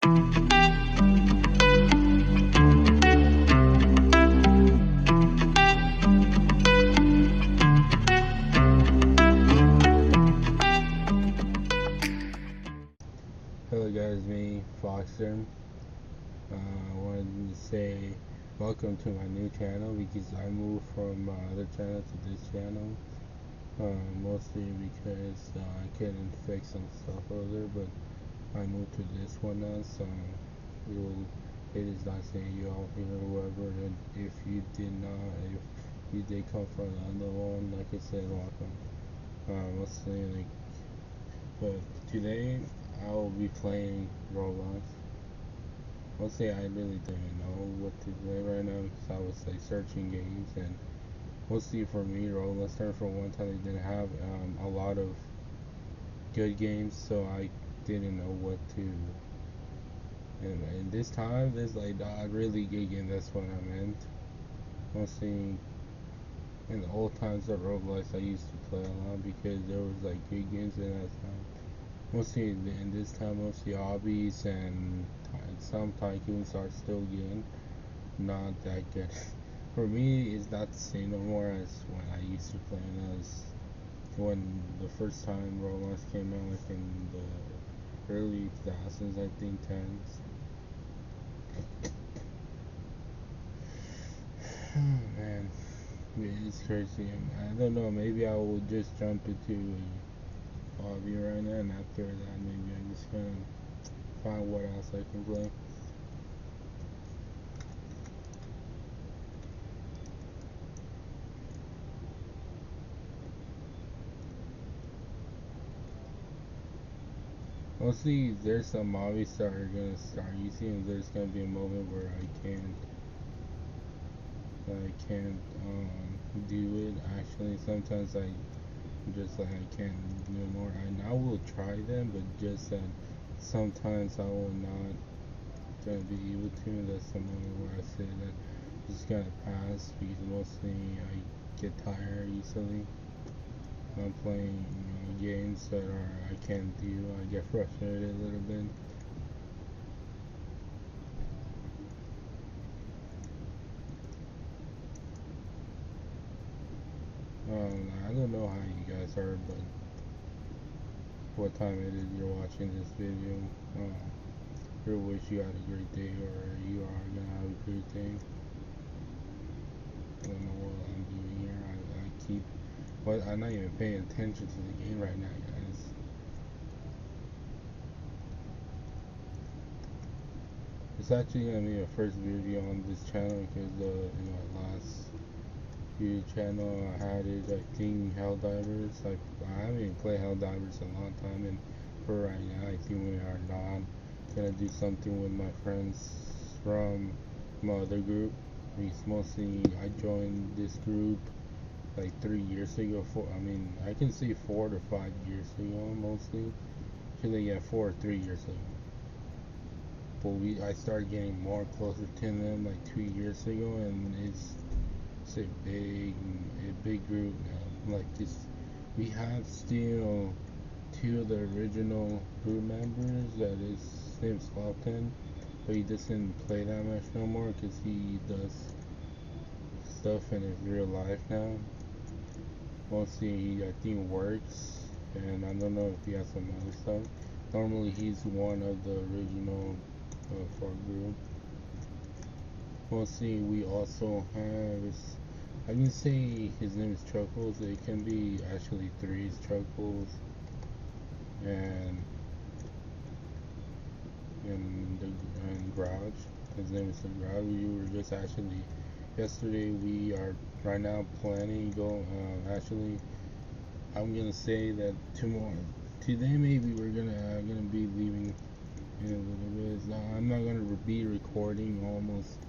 Hello guys, me, Foxer. I wanted to say welcome to my new channel because I moved from my other channel to this channel. Mostly because I couldn't fix some stuff over there, but I moved to this one now, so it is not saying you all here, whoever, and if you did not, if you did come from the other one, like I said, welcome. Mostly like, but today I will be playing Roblox. Mostly I really didn't know what to play right now because I was like searching games, and mostly for me Roblox started for one time they didn't have a lot of good games, so I didn't know what to. And this time there's like not really good game. That's what I meant. Mostly in the old times of Roblox I used to play a lot because there was like good games in that time. Mostly in this time, mostly hobbies and some tycoons are still good, not that good. For me, it's not the same no more as when I used to play. And as when the first time Roblox came out, like in the early 2000s, I think 10s. Man, it's crazy. I don't know. Maybe I will just jump into a hobby right now, and after that, maybe I'm just gonna find what else I can play. Mostly, there's some hobbies that are gonna start using, and there's gonna be a moment where I can't do it. Actually, sometimes I just like I can't do more. And I will try them, but just that sometimes I will not gonna be able to. That's the moment where I say that it's gonna pass because mostly I get tired easily. I'm playing games that I can't do. I get frustrated a little bit. I don't know how you guys are, but what time it is you're watching this video. I wish you had a great day, or you are gonna have a great day. I don't know what I'm doing here. I keep, but I'm not even paying attention to the game right now, guys. It's actually gonna be a first video on this channel because in my last video channel I had it, I think, Helldivers. I haven't even played Helldivers in a long time, and for right now I think we are not gonna do something with my friends from my other group. Because mostly I joined this group like 3 years ago. I can say 4 to 5 years ago, mostly. Actually, yeah, 4 or 3 years ago. But I started getting more closer to them like 2 years ago, and it's a big group now. Like this, we have still 2 of the original group members. That is, his name's Falcon, but he doesn't play that much no more because he does stuff in his real life now. Mostly he, I think, works, and I don't know if he has some other stuff. Normally he's one of the original 4 group. Mostly we also have, I can say his name is Chuckles. It can be actually 3 Chuckles, and Grouch. His name is the Grouch. We were just actually yesterday. We are right now planning go. Actually, I'm gonna say that today maybe we're gonna be leaving in a little bit. I'm not gonna be recording almost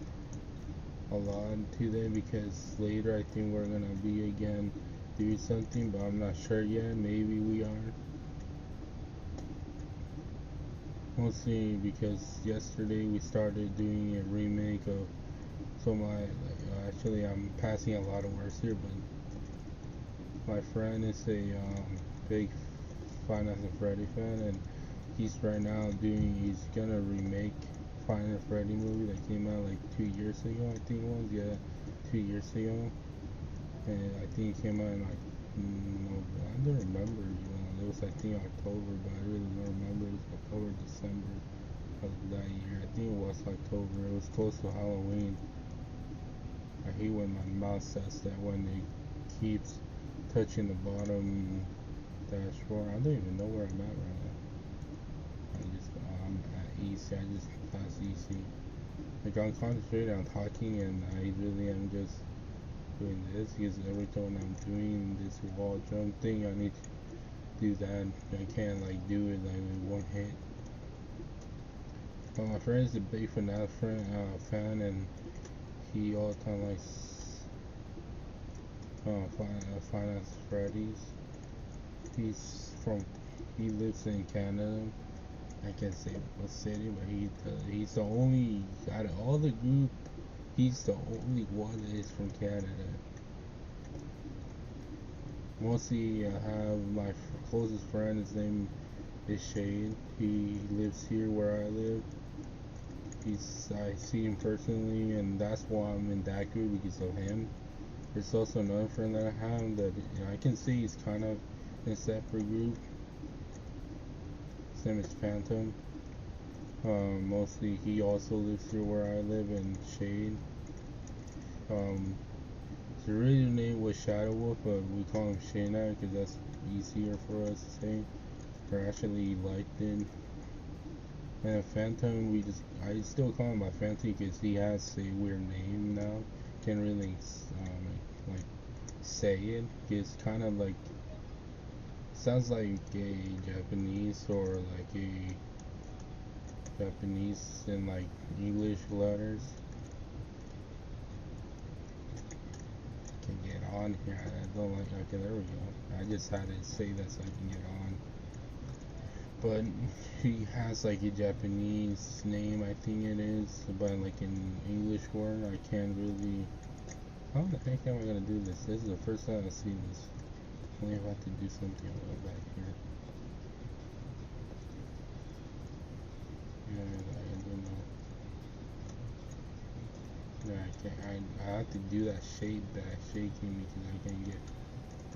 a lot today because later I think we're gonna be again doing something, but I'm not sure yet. Maybe we are. Mostly because yesterday we started doing a remake of actually I'm passing a lot of words here, but my friend is a big Five Nights at Freddy fan, and he's right now he's gonna remake Final Freddy movie that came out like 2 years ago, I think it was, yeah, 2 years ago. And I think it came out in like, no, I don't remember, it was I think October, but I really don't remember, it was October, December of that year, I think it was October, it was close to Halloween. I hate when my mouth says that, when it keeps touching the bottom dashboard. I don't even know where I'm at right now. I'm at EC. I just passed EC. Like, I'm concentrating on talking, and I really am just doing this because every time I'm doing this wall jump thing, I need to do that. I can't like do it like with one hit. But my friend is a big fan, and he all the time likes Finance Freddy's. He's from, he lives in Canada. I can't say what city, but he's the only out of all the group. He's the only one that is from Canada. Mostly, I have my closest friend. His name is Shane. He lives here where I live. I see him personally, and that's why I'm in that group, because of him. There's also another friend that I have that I can see he's kind of in a separate group. His name is Phantom. Mostly he also lives here where I live in Shade. His original name was Shadow Wolf, but we call him Shade now because that's easier for us to say. Or actually liked it. And Phantom, I still call him my Phantom because he has a weird name now. Can't really like say it. It's kind of like, sounds like a Japanese, or like a Japanese in like English letters. Can get on here. I don't like. Okay, there we go. I just had to say that so I can get on. But he has like a Japanese name, I think it is, but like an English word, I can't really. How the heck am I gonna do this? This is the first time I see this. I may have to do something back here. Yeah, I don't know. Yeah, I can't. I have to do that shaking because I can't get.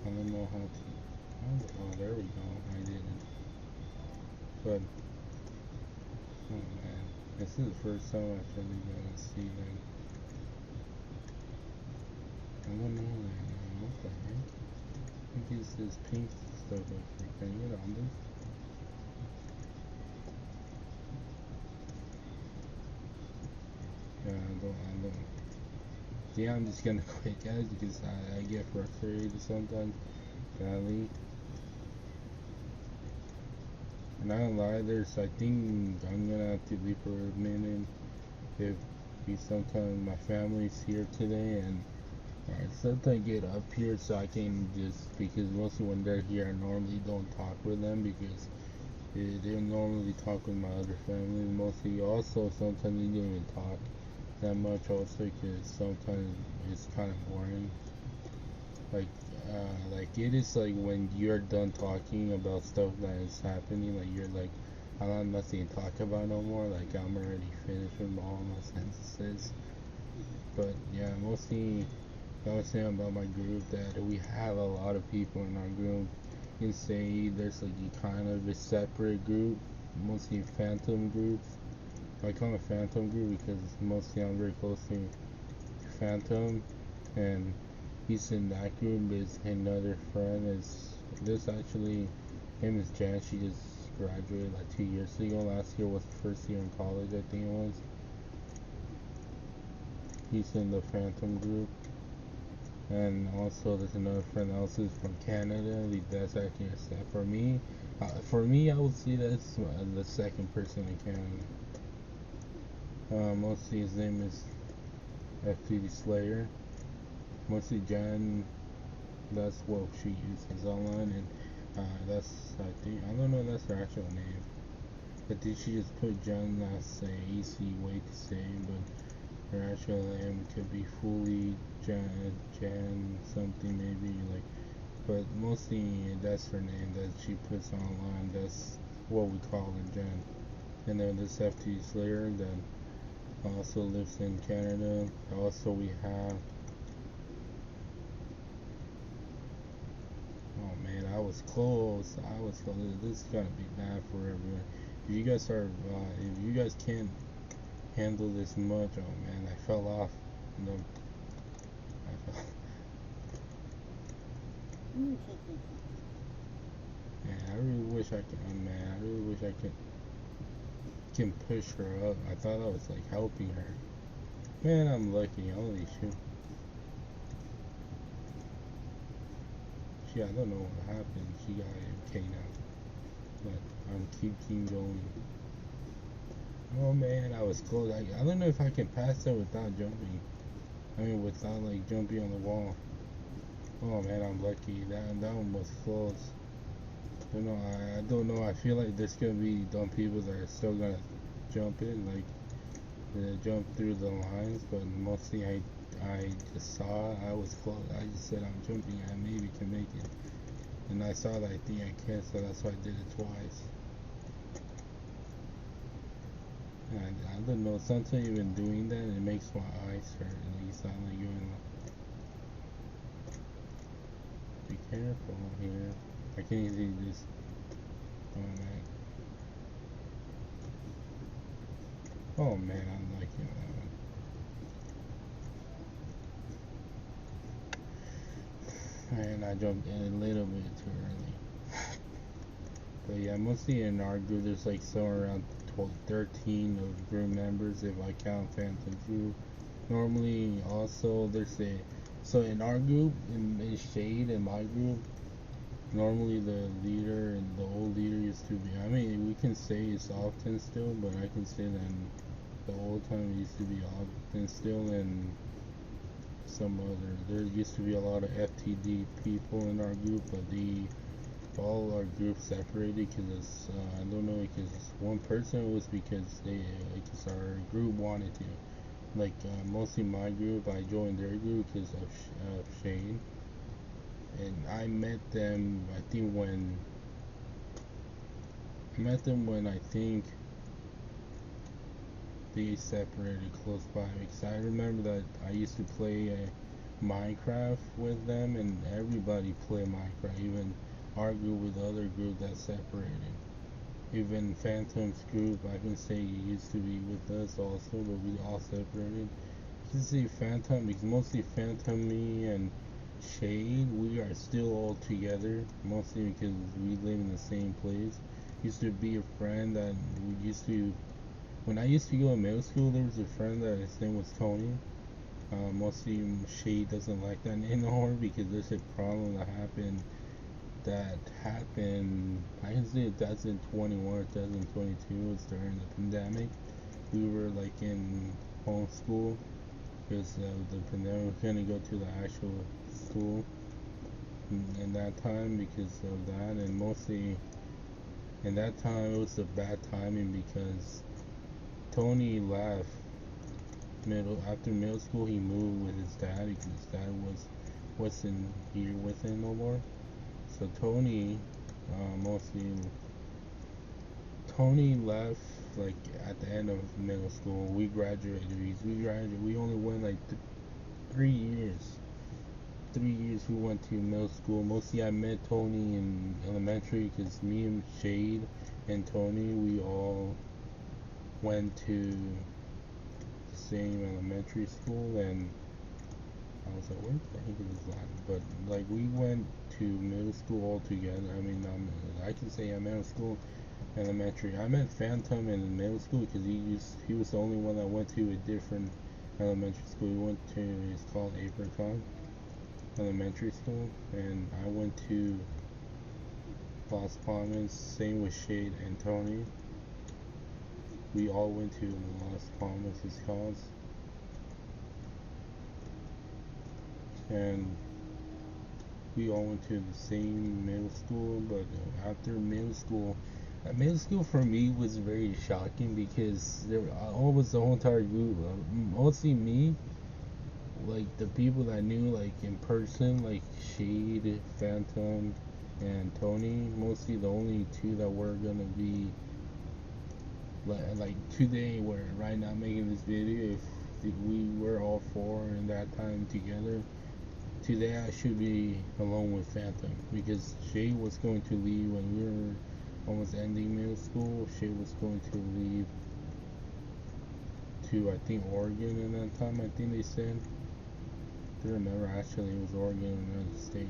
I don't know how to. Oh, there we go. I didn't. But oh man, this is the first time I've really gonna see them. I don't know, man. What the heck? I think it's this pink stuff up here. Can you get on this? Yeah, I don't. Yeah, I'm just gonna quit, guys, because I get frustrated sometimes. Sadly. And I don't lie, I think I'm gonna have to leave for a minute. If sometimes my family's here today, and sometimes get up here so I can just, because mostly when they're here I normally don't talk with them because they normally talk with my other family. Mostly also sometimes they don't even talk that much also because sometimes it's kind of boring. Like it is like when you're done talking about stuff that is happening, like you're like, I don't have nothing to talk about no more, like I'm already finished with all my sentences. But yeah, mostly I was saying about my group that we have a lot of people in our group. You can say there's like a kind of a separate group, mostly phantom groups. I call it phantom group because mostly I'm very close to Phantom, and he's in that group. There's another friend is this actually, name is Jan. She just graduated like 2 years ago. Last year was the first year in college, I think it was. He's in the Phantom group. And also there's another friend else who's from Canada. That's actually a step for me. I would say that's the second person in Canada. Mostly his name is FTD Slayer. Mostly Jan, that's what she uses online, and that's, I don't know, that's her actual name. I think she just put Jan as a easy way to say, but her actual name could be fully Jan something maybe, like, but mostly that's her name that she puts online. That's what we call in Jan. And then this FT Slayer that also lives in Canada. Also we have, oh man, I was close. I was close. This is gonna be bad for everyone. If you guys can't handle this much, oh man, I fell off. No, I fell. Man, I really wish I could. Oh man, I really wish I could can push her up. I thought I was like helping her. Man, I'm lucky. Holy shoot. I don't know what happened. She got AFK now. But I'm keeping going. Oh man, I was close. I don't know if I can pass that without jumping. I mean, without like jumping on the wall. Oh man, I'm lucky. That one was close. I don't know. I feel like there's gonna be dumb people that are still gonna jump in, like jump through the lines. But mostly, I just saw I was close. I just said I'm jumping. I maybe can make it, and I saw that I think I can, so that's why I did it twice. And I don't know. Sometimes even doing that, it makes my eyes hurt, and you sound like you're in. Be careful here. I can't easily just. Oh man. Oh man, I'm lucky on that one. Man, I jumped in a little bit too early. But yeah, mostly in our group, there's like somewhere around 12, 13 of group members if I count Phantom Group. Normally, also, so in our group, in Shade, in my group, normally the leader and the old leader used to be, I mean, we can say it's often still, but I can say that the old time used to be often still, and some other, there used to be a lot of FTD people in our group, but all our groups separated because I don't know, because one person was because our group wanted to, like mostly my group, I joined their group because of Shane. And I met them when I think they separated close by, because I remember that I used to play Minecraft with them, and everybody played Minecraft, even our group with the other group that separated. Even Phantom's group, I can say he used to be with us also, but we all separated. You can see Phantom, because mostly Phantom, me, and Shade, we are still all together, mostly because we live in the same place. Used to be a friend that we used to, when I used to go to middle school, there was a friend that his name was Tony. Mostly Shade doesn't like that name anymore because there's a problem that happened, I can say 2021 or 2022, it's during the pandemic. We were like in homeschool because the pandemic, we couldn't go to the actual school in that time because of that, and mostly in that time it was a bad timing because Tony left after middle school. He moved with his dad because his dad wasn't here with him no more. So Tony left like at the end of middle school. We graduated. We only went like 3 years. 3 years we went to middle school. Mostly I met Tony in elementary because me and Shade and Tony, we all went to the same elementary school, and I was at work. I think it was that. But like we went to middle school all together. I mean, I can say I'm middle school, elementary. I met Phantom in middle school because he was the only one that went to a different elementary school. He went to, it's called Apricot Elementary School, and I went to Las Palmas. Same with Shade and Tony. We all went to Las Palmas, it's called. And we all went to the same middle school, but after middle school for me was very shocking because there almost the whole entire group, mostly me, like the people that I knew like in person, like Shade, Phantom, and Tony. Mostly the only two that were gonna be like today, where right now making this video, if we were all four in that time together, today I should be alone with Phantom, because Shay was going to leave when we were almost ending middle school. Shay was going to leave to, I think, Oregon in that time, I think they said. I don't remember, actually it was Oregon, another state.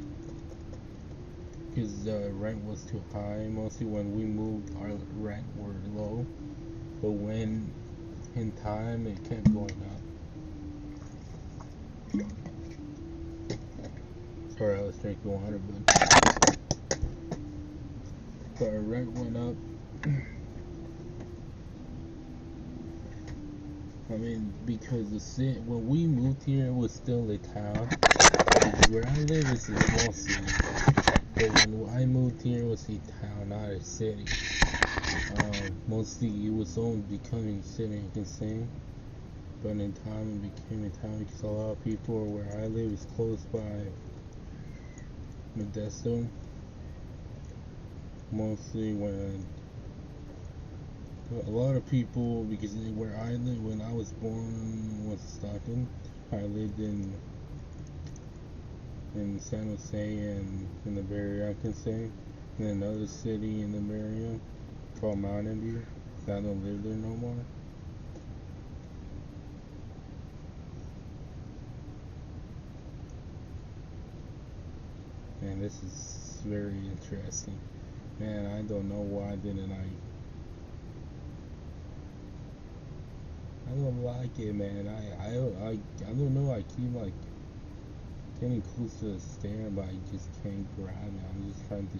Because the rent was too high. Mostly when we moved, our rent were low. But when in time, it kept going up. Sorry, I was drinking water, but our rent went up. I mean, because the city, when we moved here, it was still a town. Where I live is a small city, but when I moved here, it was a town, not a city. Mostly it was only becoming a city, you can say, but in time it became a town because a lot of people where I live is close by Modesto. Mostly when a lot of people, because where I live, when I was born was Stockton. I lived in San Jose and in the Bay Area, I can say, in another city in the Bay Area called Mountain View. I don't live there no more. Man, this is very interesting. Man, I don't know why didn't I don't like it, man. I don't know. I keep like getting close to the stair, but I just can't grab it. I'm just trying to.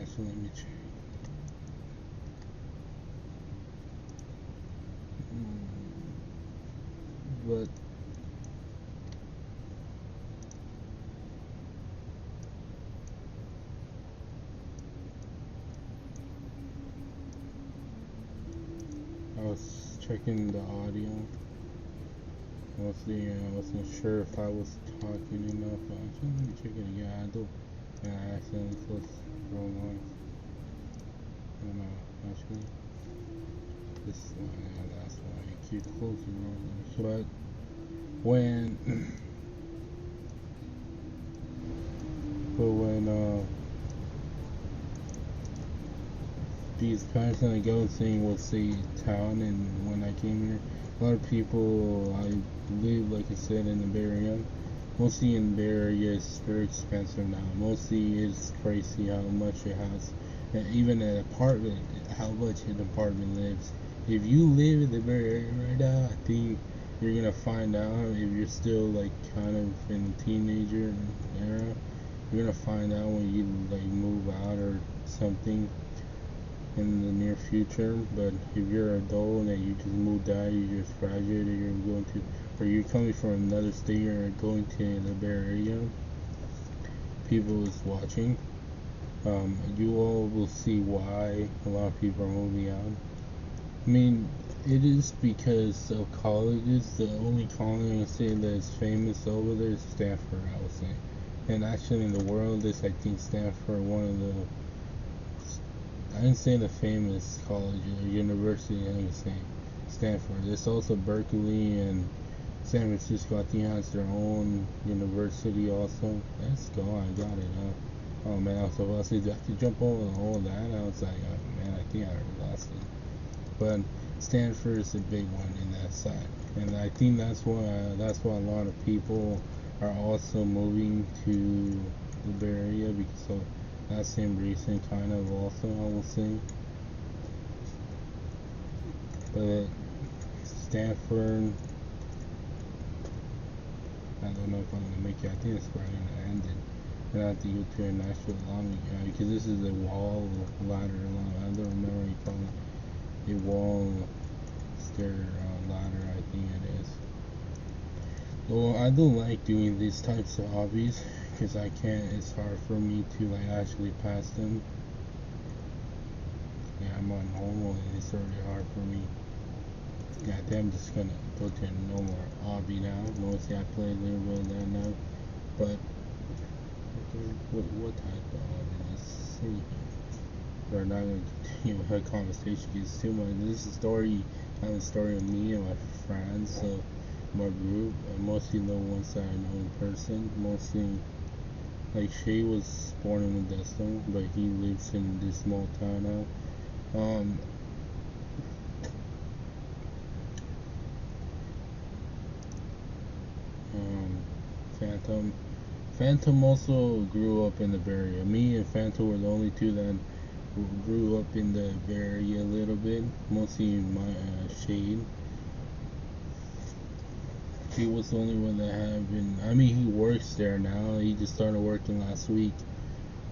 Actually, let me check. But I was checking the audio. Mostly, I wasn't sure if I was talking enough. Actually, let me check it again. I don't. I accidentally closed the wrong one. I don't know. Actually, this one. Yeah, that's why I keep closing the wrong one. But when these parts I go seeing was the town, and when I came here, a lot of people, I live, like I said, in the Bay Area. Mostly in the Bay Area, it's very expensive now. Mostly it's crazy how much it has. And even an apartment, how much an apartment lives. If you live in the Bay Area right now, I think you're gonna find out, if you're still like kind of in the teenager era, you're gonna find out when you like move out or something in the near future. But if you're an adult and you just moved out, you just graduated, you're going to, or you're coming from another state or going to the Bay Area, people is watching, you all will see why a lot of people are moving out. I mean, it is because of colleges. The only college I say that's famous over there is Stanford, I would say. And actually in the world is, I think, Stanford one of the, I didn't say the famous college or university, I didn't say Stanford. There's also Berkeley and San Francisco, I think, has their own university also. Let's go, I got it. Oh man, I was supposed to have to jump over all that. I was like, oh man, I think I already lost it. But Stanford is a big one in that side, and I think that's why a lot of people are also moving to the Bay Area, because of that same reason, kind of, also, I will say. But Stanford, I don't know if I'm gonna make it. I think it's where I'm gonna end it. And I have to go to an actual lobby, because this is a wall ladder. I don't remember what you call it. A wall stair ladder, I think it is. Well, I don't like doing these types of hobbies because I can't. It's hard for me to like actually pass them. Yeah, I'm on normal and it's already hard for me. Yeah, I think I'm just gonna go to a normal hobby now. Mostly I play a little bit of that now. But what type of hobby? Let's see. We're not gonna continue with our conversation because it's too much. This is a story. I have a story of me and my friends. So my group, mostly the ones that I know in person. Mostly like Shay was born in Modesto, but he lives in this small town now. Um, Phantom. Phantom also grew up in the Bay Area. Me and Phantom were the only two that grew up in the Bay Area a little bit. Mostly my Shade. He was the only one that had been. I mean, he works there now. He just started working last week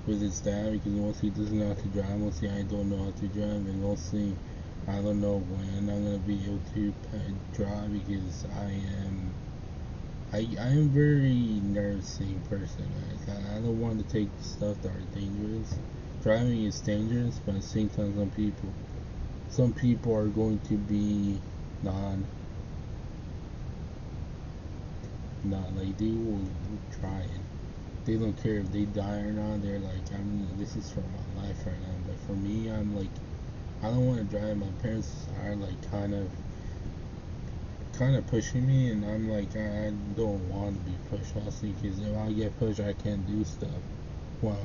with his dad because mostly he doesn't know how to drive. Mostly I don't know how to drive, and mostly I don't know when I'm gonna be able to drive because I am very nervousy person. I don't want to take stuff that are dangerous. Driving is dangerous, but at the same time, some people are going to be non not like they will try it. They don't care if they die or not. They're like, this is for my life right now. But for me, I'm like, I don't want to drive. My parents are like kind of pushing me, and I'm like, I don't want to be pushed. Also, because if I get pushed, I can't do stuff. Wow.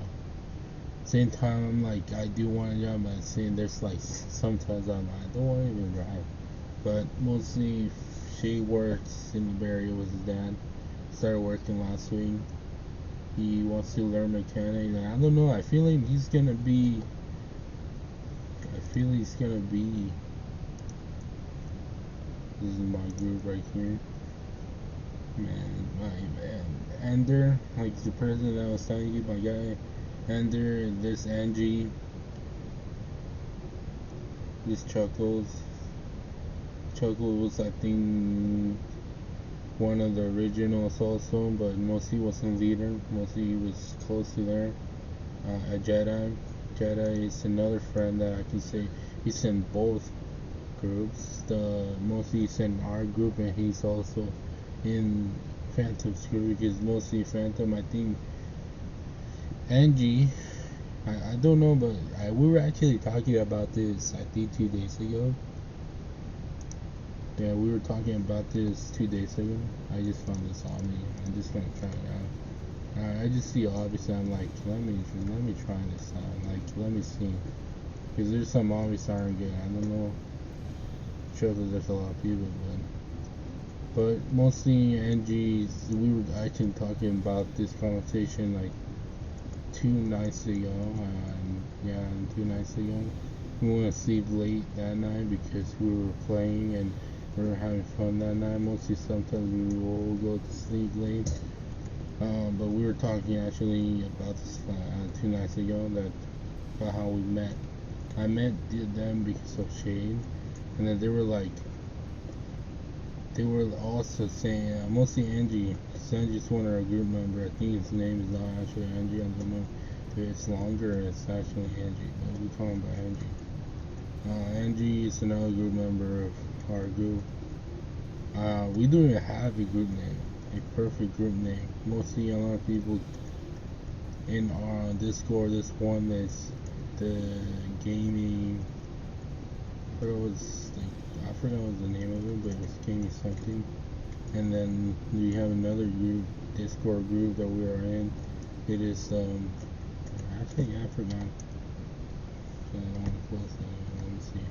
Same time, I'm like, I do want to drive, but saying there's like sometimes I don't want to even drive. But mostly, she works in the Bay Area with his dad. Started working last week. He wants to learn mechanics, and I don't know. I feel like he's gonna be. I feel he's gonna be. This is my group right here. Man, my man, Ender, like the person that I was telling you, my guy, Ender, this Angie, this Chuckles. Chuckles was, I think, one of the originals also, but mostly wasn't leader. Mostly he was close to there. A Jedi. Jedi is another friend that I can say he's in both groups. Mostly he's in our group, and he's also in Phantom's group because mostly Phantom. I think Angie. I don't know, but we were actually talking about this I think 2 days ago. Yeah, we were talking about this 2 days ago. I just found this on me. I'm just gonna try it out. I just see obviously I'm like, let me try this out. Like, let me see, because there's some obviously aren't good. I don't know. Sure that there's a lot of people, but mostly Angie. We were actually talking about this conversation like 2 nights ago. Yeah, 2 nights ago. We went to sleep late that night because we were playing and we were having fun that night. Mostly sometimes we will go to sleep late. But we were talking actually about this 2 nights ago about how we met. I met them because of Shane, and then they were also saying mostly Angie. Angie's one of our group members. I think his name is not actually Angie. I don't know if it's longer. It's actually Angie, but we call him by Angie. Angie is another group member of our group. We don't even have a group name, a perfect group name. Mostly a lot of people in our Discord, this one that's the gaming. I forgot what the name of it, but it was gaming something. And then we have another group, Discord group that we are in. It is I forgot. So I don't want to close that. Let me see.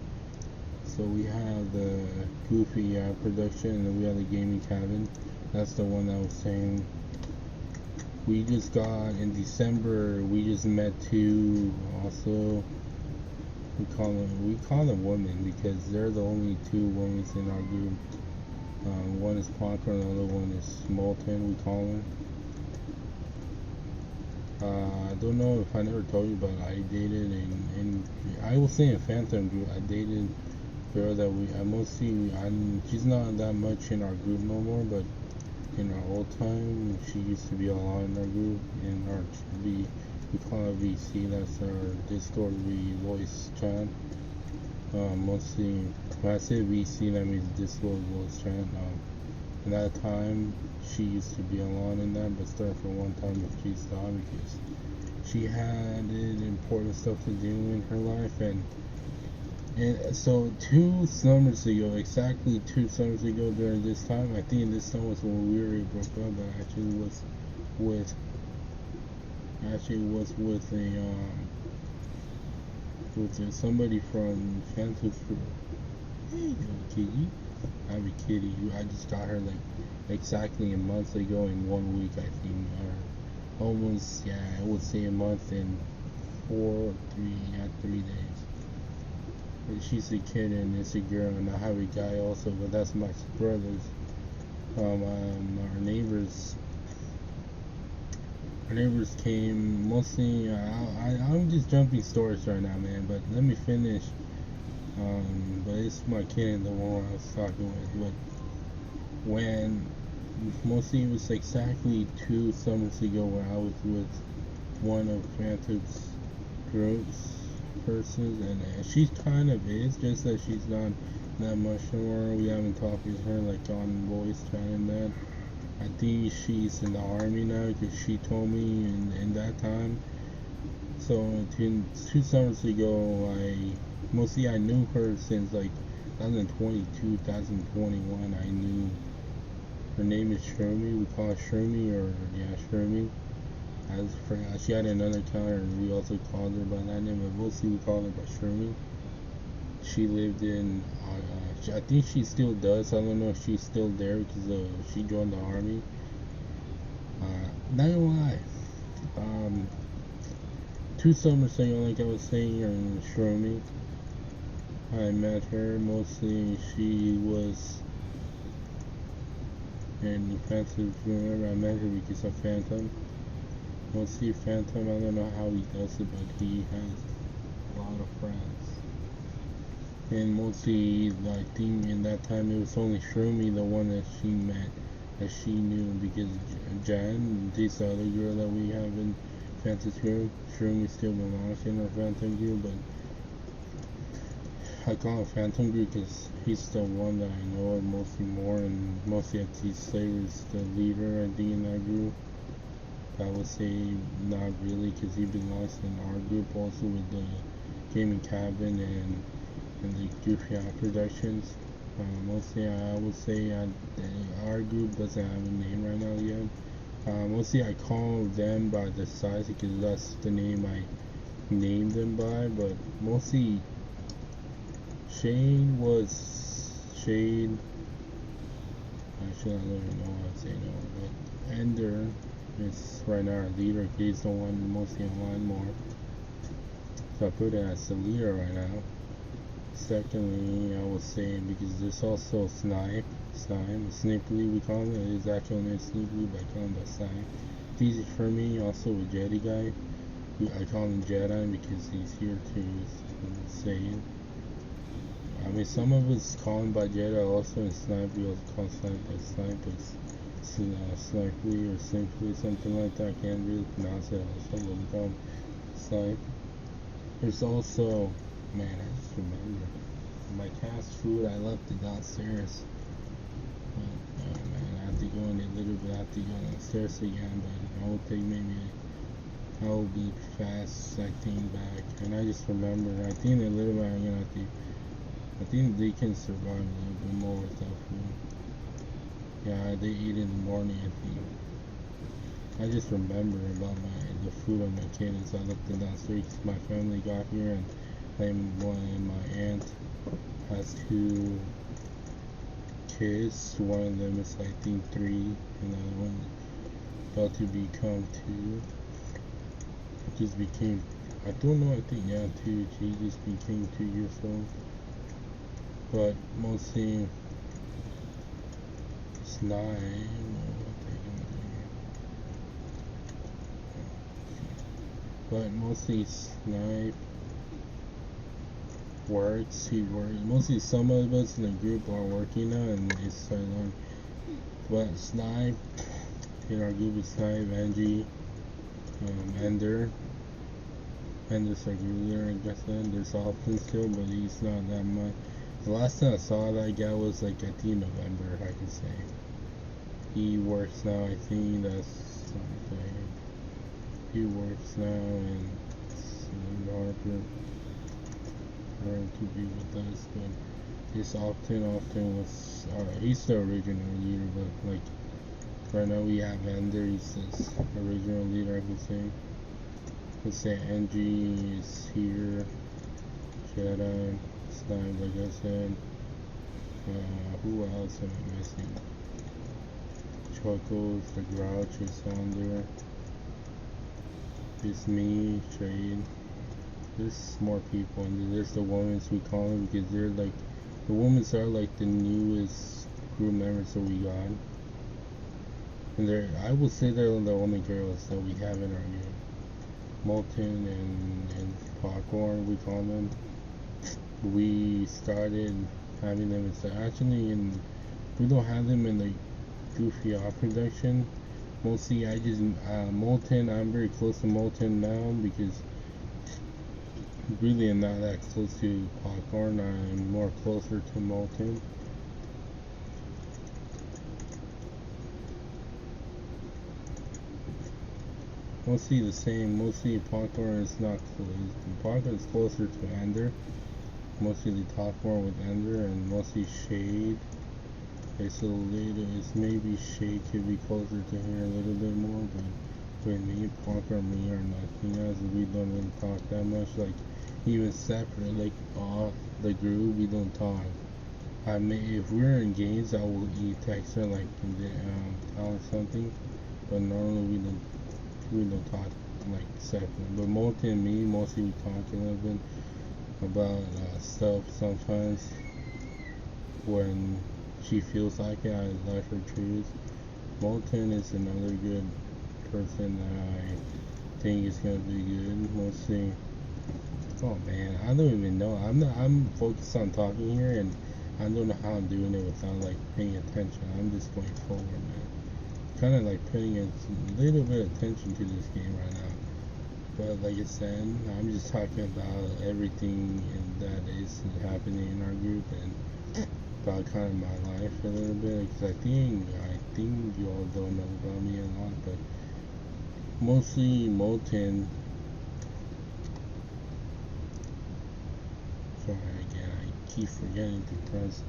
So we have the Goofy production, and then we have the gaming cabin. That's the one that I was saying. We just got in December. We just met two. Also, we call them women because they're the only two women in our group. One is Ponker, and the other one is Molten. We call them. I don't know if I never told you, but I dated and I will say in Phantom group. I dated a girl that she's not that much in our group no more, but in our old time, she used to be a lot in our group. We call it VC. That's our Discord. We voice chat. Mostly, when I say VC, that means disposable strand. In that time, she used to be alone in that, but started for one time if she stopped because she had important stuff to do in her life, and so 2 summers ago, exactly 2 summers ago during this time, I think this time was when we already broke up, but with with somebody from Phantom's crew. Hey, little kitty. I'm a kitty. I just got her like exactly a month ago in 1 week, I think, or almost. Yeah, I would say a month and 3 days. But she's a kid and it's a girl, and I have a guy also, but that's my brother's. Our neighbors. Our neighbors came mostly. I'm just jumping stories right now, man. But let me finish. But it's my kid, the one I was talking with. But when mostly it was exactly 2 summers ago when I was with one of Phantom's groups persons, and she kind of is, just that she's not that much more. We haven't talked with her like on voice chat and that. I think she's in the army now because she told me in that time. So 2 summers ago, I knew her since like 2022, 2021. I knew her name is Shermy. We call her Shermy, or yeah, Shermy. I just forgot. She had another account, and we also called her by that name, but mostly we call her by Shermy. She lived in, I think she still does. I don't know if she's still there because she joined the army. Not gonna lie. 2 summers ago, like I was saying, in Shermy, I met her. Mostly she was in Phantom. Remember, I met her because of Phantom. Mostly Phantom, I don't know how he does it, but he has a lot of friends. And mostly, I think in that time it was only Shroomy, the one that she met, that she knew, because Jan, this other girl that we have in Phantom's group, Shroomy still belongs in our Phantom group, but I call it Phantom group because he's the one that I know mostly more, and mostly at T Slayer is the leader, I think, in that group. I would say not really, because he belongs in our group also with the gaming cabin and the Goofy Eye Productions. Mostly I would say our group doesn't have a name right now yet. Mostly I call them by the size because that's the name I named them by, but mostly Shane. Actually, I don't even know what I'm saying now, but Ender is right now our leader. He's the one mostly online more. So I put it as the leader right now. Secondly, I was saying because there's also Snipely we call him. His actual name is Snipely, but I call him the Snipe. It's easy for me. Also a Jedi guy. I call him Jedi because he's here to say it. I mean, some of us call him by Jedi also, and Snipe, we also call Snipe by Snipe, but Snipely or Simply, something like that. I can't really pronounce it also, but we call him Snipe. There's also, man, I just remember, my cat's food, I left it downstairs. But, man, I have to go in a little bit, I have to go downstairs again, but I will take maybe, I will be fast, I think, back. And I just remember, I think a little bit, I'm gonna have to, I think they can survive a little bit more with that food. Yeah, they eat in the morning, I think. I just remember about the food of my kids. I left it downstairs because my family got here, and my aunt has 2 kids. One of them is I think 3, and the other one about to become 2. Just became, I don't know, I think, yeah, 2. She just became 2 years old. But mostly Snipe, but mostly Snipe works. He works. Mostly some of us in the group are working now, and it's so long. But Snipe, in our group is Snipe, Angie, Ender, And there's like ruler, I guess. Then there's Austin still, but he's not that much. The last time I saw that guy was like I think November, I can say. He works now, I think that's something. He works now and Harper going to be with us, but it's often was he's the original leader, but like right now we have Ender, he's this original leader, I can say. Let's say Angie is here, Jedi, Slime, like I said. Who else am I missing? Chuckles, the Grouch is on there. It's me, Trade. There's more people, and there's the women's we call them because they're like the women's are like the newest crew members that we got, and they're I would say they're the only girls that we have in our group. Molten and Popcorn we call them. We started having them actually in we don't have them in the Goofy Off production. Mostly I just Molten, I'm very close to Molten now because really I'm not that close to Popcorn. I'm more closer to Molten. Mostly the same. Mostly Popcorn is not close. Popcorn is closer to Ender. Mostly the top one with Ender and mostly Shade. It's a little. It's maybe Shade could be closer to here a little bit more, but with me, Popcorn and me are nothing else. We don't really talk that much. Like even separate, like off the group, we don't talk. I may if we're in games, I will text her like tell her something, but normally we don't talk like separate. But Molten and me, mostly we talk a little bit about stuff sometimes when she feels like it. I let her choose. Molten is another good person that I think is gonna be good. Mostly, oh man, I don't even know. I'm focused on talking here, and I don't know how I'm doing it without like paying attention. I'm just going forward, man. Kind of like paying a little bit of attention to this game right now. But like I said, I'm just talking about everything that is happening in our group and about kind of my life a little bit. Because I think you all don't know about me a lot, but mostly Molten. Sorry again, I keep forgetting to press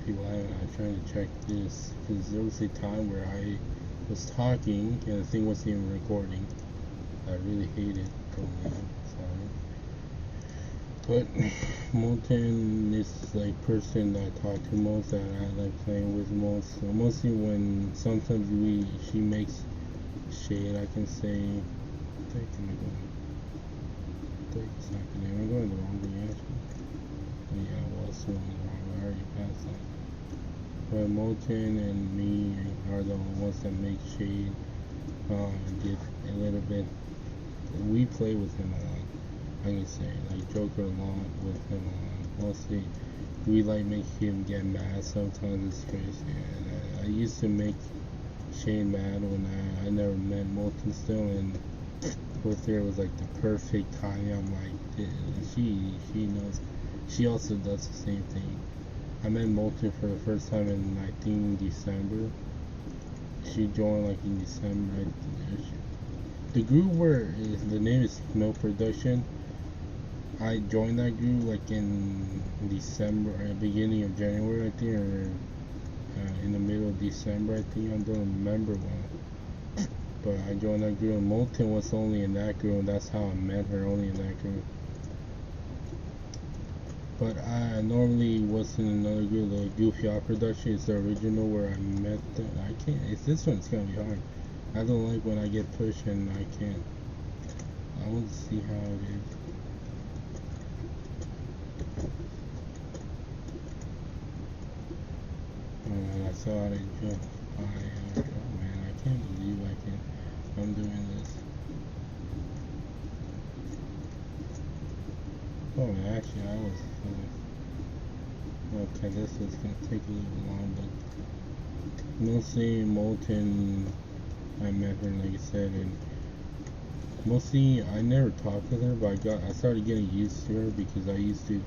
people. I'm trying to check this because there was a time where I was talking and the thing wasn't even recording. I really hate it. Sorry. But Molten is like person that I talk to most, that I like playing with most. So mostly when sometimes she makes shade, I can say. Am I going the wrong way actually? Yeah, I was going the wrong way. I already passed that. But Molten and me are the ones that make shade. Get a little bit. We play with him a lot. I can say like joke a lot with him a lot. Mostly, we like make him get mad. Sometimes it's crazy. And I used to make Shane mad when I never met Molten still, and with her it was like the perfect time. I'm like, she knows. She also does the same thing. I met Molten for the first time in I think December. She joined like in December. The group where the name is No Production. I joined that group like in December, beginning of January, I think, or in the middle of December, I think. I don't remember well. But I joined that group. Molten was only in that group, and that's how I met her, only in that group. But I normally was in another group, the Goofy Off production. It's the original where I met them. I can't. This one's gonna be hard. I don't like when I get pushed and I can't. I want to see how it is. I saw it jump. Oh man, I can't believe I'm doing this. Oh, actually, I was. Okay, this is gonna take a little long, but mostly Molten. I met her, like I said, and Mostly, I never talked with her, but I started getting used to her because I used to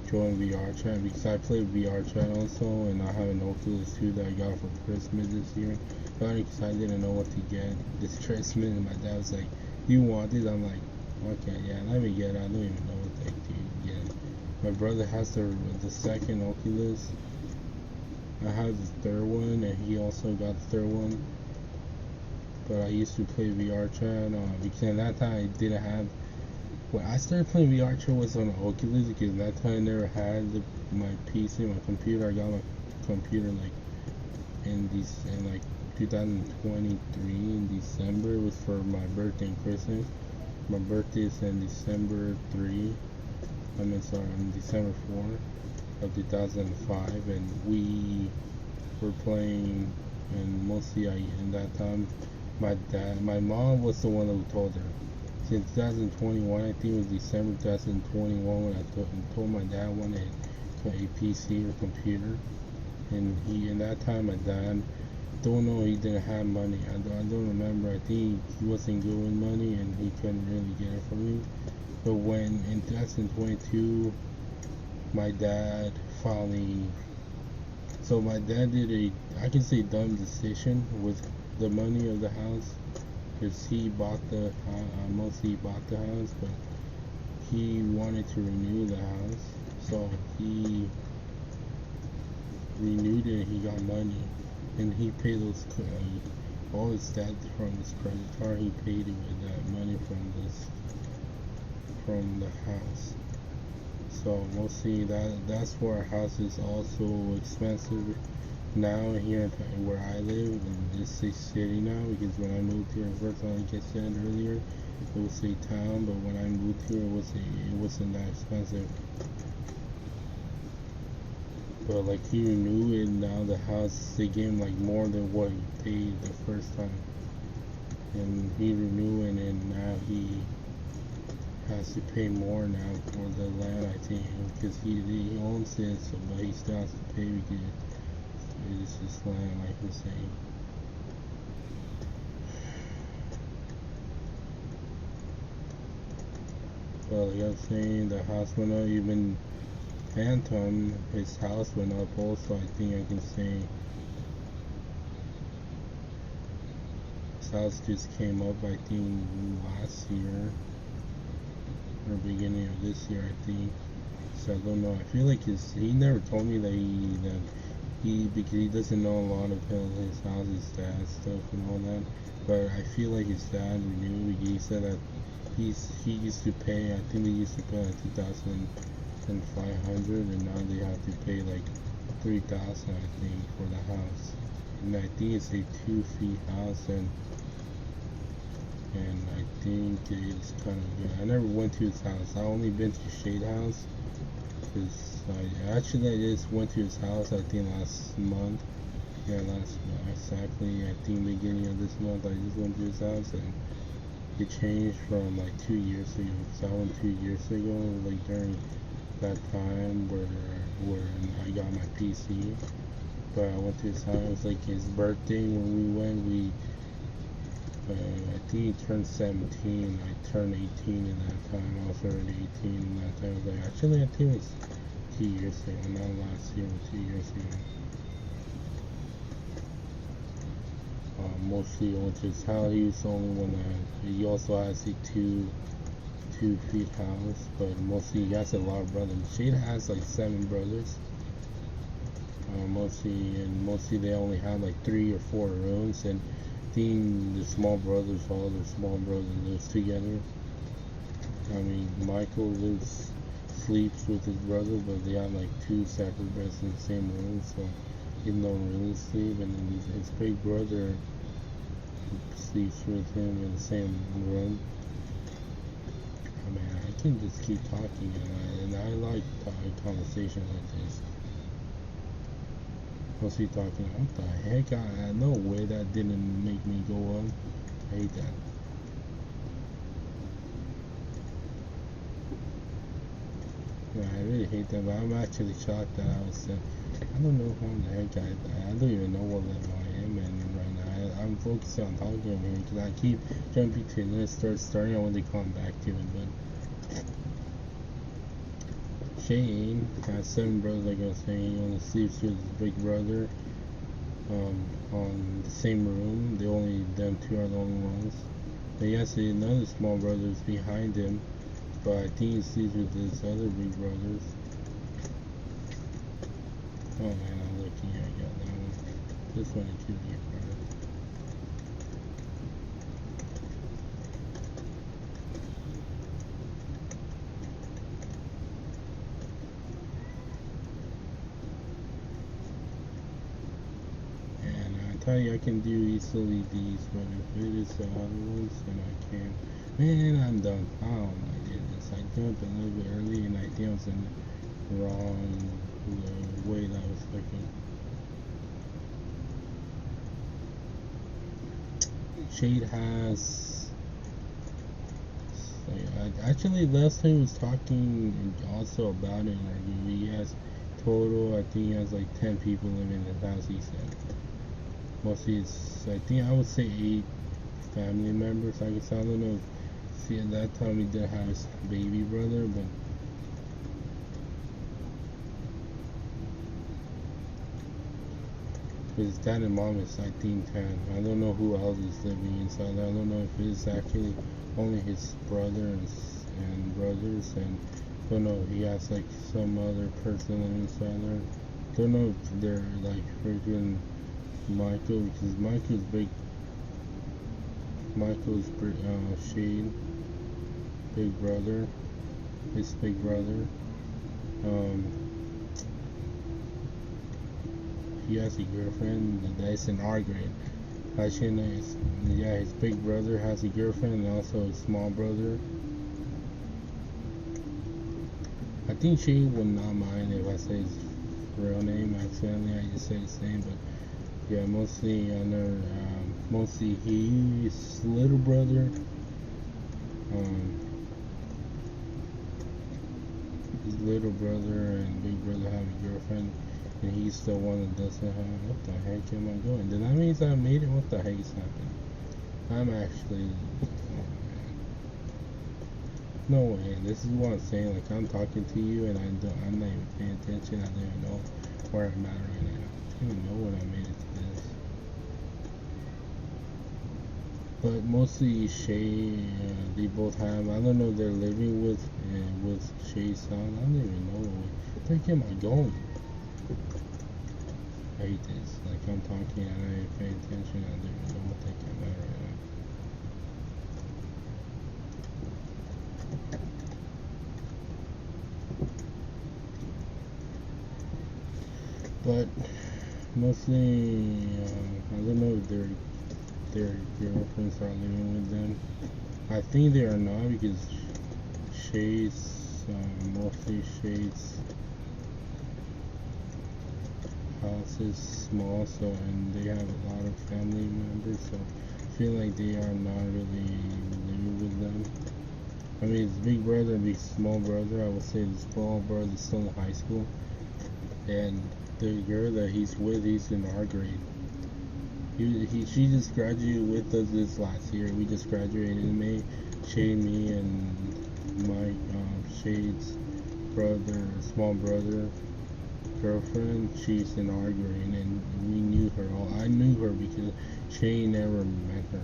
join VR chat because I play VR chat also, and I have an Oculus too that I got for Christmas this year. Got it because I didn't know what to get this Christmas, and my dad was like, "You want it?" I'm like, "Okay, yeah, let me get it." I don't even know what to get. My brother has the second Oculus. I have the third one, and he also got the third one. But I used to play VR chat because at that time I didn't have. When I started playing VR chat was on Oculus because at that time I never had my PC, my computer. I got my computer like in like 2023 in December. It was for my birthday and Christmas. My birthday is in December 3. I mean, sorry, on December 4 of 2005, and we were playing, and mostly in that time, my mom was the one who told her. Since 2021, I think it was December 2021 when I told my dad I wanted a PC or computer, and in that time my dad don't know he didn't have money. I don't remember. I think he wasn't good with money and he couldn't really get it for me. But when in 2022, my dad finally, so my dad did I can say dumb decision with the money of the house, because he bought mostly bought the house, but he wanted to renew the house, so he renewed it. He got money, and he paid all his debt from his credit card. He paid it with that money from the house. So mostly that's where our house is also expensive now here where I live in this city now, because when I moved here first, like I said earlier, it was a town, but when I moved here it wasn't that expensive. But like he renewed it, now the house they gave him like more than what he paid the first time, and he renewed it, and now he has to pay more now for the land, I think, because he owns it, so, but he still has to pay because it's just land, like I'm saying. But like I'm saying, the house went up, even Phantom, his house went up also, I think I can say. His house just came up, I think, last year, or beginning of this year, I think. So I don't know. I feel like he never told me because he doesn't know a lot of his house, his dad's stuff and all that. But I feel like his dad renewed because he said that he used to pay. I think they used to pay like 2,500, and now they have to pay like 3,000, I think, for the house. And I think it's a 2 feet house, and I think it's kind of good. I never went to his house. I only been to Shade House, because I just went to his house, I think last month. Yeah, last month, exactly. I think beginning of this month, I just went to his house, and it changed from like 2 years ago. So I went 2 years ago, like during that time where I got my PC. But I went to his house, like his birthday when we went. I think he turned 17. I turned 18 in that time. I was already 18 in that time. I was like, actually, I think it was 2 years ago, not last year, but 2 years ago. Mostly I went to his house. He was the only one that he also has a two feet house, but mostly he has a lot of brothers. Shade has like 7 brothers. Mostly they only have like 3 or 4 rooms, and the small brothers, all the small brothers lives together. I mean, Michael sleeps with his brother, but they have like 2 separate beds in the same room, so he don't really sleep. And then his big brother sleeps with him in the same room. I mean, I can just keep talking, and I like conversations like this. Was he talking? What the heck? No way that didn't make me go up. I hate that. Yeah, I really hate that, but I'm actually shocked that I don't know how the heck I don't even know what level I am in right now. I'm focusing on talking over here because I keep jumping to this, starting on when they come back to it. But Shane has 7 brothers, like I was saying. He only sleeps with his big brother on the same room. The only them two are the only ones. But he has another small brother behind him, but I think he sleeps with his other big brothers. Oh man, I'm looking. I got that one. This one is too deep. And I tell you, I can do easily these, but if it is the other ones, then I can't. Man, I'm done. Oh my goodness. I jumped a little bit early and I think I was in the wrong way that I was looking. Shade has actually last time he was talking also about it in our game. He has total, I think he has like 10 people living in his house, he said. Mostly it's, I think I would say 8 family members. I guess I don't know if, see, at that time he did have his baby brother, but his dad and mom is, I think, 10. I don't know who else is living inside. I don't know if it's actually only his brother and brothers, and don't know if he has like some other person living inside there. Don't know if they're like freaking Michael, because Michael's Shane, big brother, his big brother. He has a girlfriend that's in our grade. Actually, yeah, his big brother has a girlfriend and also a small brother. I think she would not mind if I say his real name accidentally. I just say his name, but yeah, mostly I know, mostly his little brother. His little brother and big brother have a girlfriend. And he's the one that doesn't have. What the heck am I doing? Then that means I made it. What the heck is happening? I'm actually. Oh man. No way. This is what I'm saying. Like I'm talking to you, and I'm not even paying attention. I don't even know where I'm at right now. I don't even know when I made it to this. But mostly Shay, they both have. I don't know. They're living with Shay's son. I don't even know. Where the heck am I going? I hate this. Like I'm talking and I ain't paying attention. I don't even know what the heck I'm at right now. But mostly, I don't know if their girlfriends are living with them. I think they are not because mostly Shade's house is small, so, and they have a lot of family members, so I feel like they are not really living with them. I mean, his big brother and small brother, I would say the small brother is still in high school, and the girl that he's with, he's in our grade. She just graduated with us this last year. We just graduated in May. Shade, me, and Mike, Shade's brother, small brother, girlfriend, she's in our grade, and we knew her. I knew her because she never met her.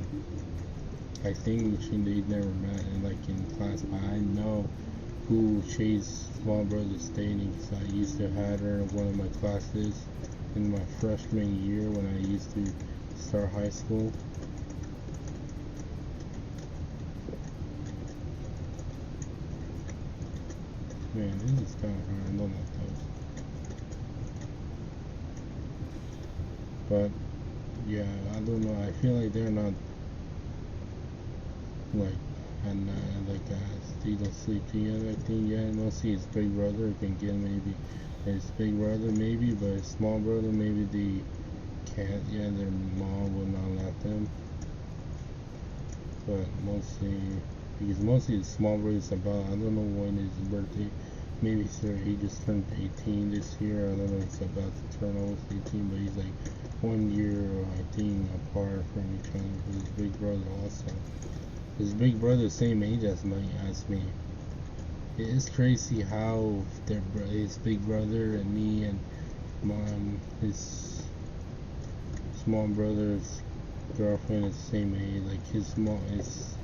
I think they never met in class, but I know who Shay's small brother's dating, because I used to have her in one of my classes in my freshman year when I used to start high school. Man, this is kind of hard. I don't like those. But yeah, I don't know. I feel like they're not like, and they don't sleep together. I think yeah, mostly his big brother can get maybe his big brother maybe, but his small brother maybe they can't. Yeah, their mom will not let them. But mostly because mostly his small brother is about, I don't know when his birthday. maybe sir, he just turned 18 this year. I don't know, he's about to turn almost 18, but he's like 1 year, I think, apart from each other. His big brother also. His big brother, same age as me. It is crazy how his big brother and me and mom, his small brother's girlfriend is the same age. Like his small is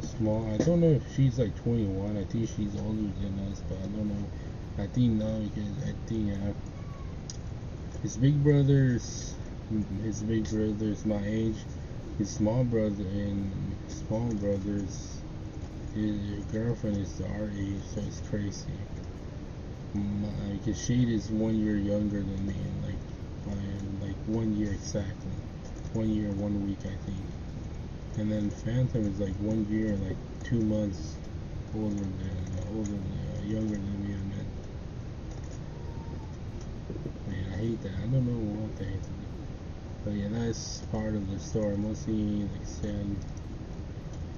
small. I don't know if she's like 21. I think she's older than us, but I don't know. I think no, because I think his big brother's his big brother's my age. His small brother and small brother's his girlfriend is our age, so it's crazy. Because Shade is 1 year younger than me, by like 1 year exactly. 1 year, 1 week, I think. And then Phantom is like 1 year and like 2 months younger than me. And then, man, I hate that. I don't know what they. But yeah, that's part of the story. Mostly like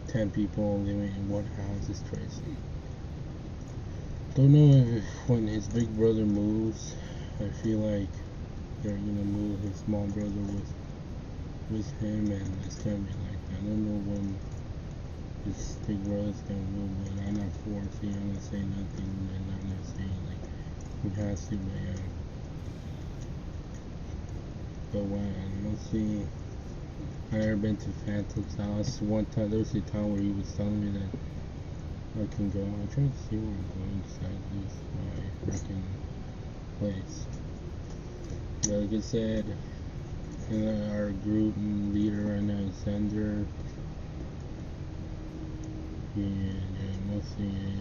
10 people living in one house is crazy. Don't know if when his big brother moves, I feel like they're gonna move his small brother with him, and it's gonna be like I don't know when his big brother's gonna move, but I'm not forcing. I'm gonna say nothing, and I'm not saying like he has to, but yeah. But when mostly I never been to Phantom's house. One time there was a time where he was telling me that I can go. I'm trying to see where I'm going inside this my freaking place. But like I said, our group leader right now is Xander.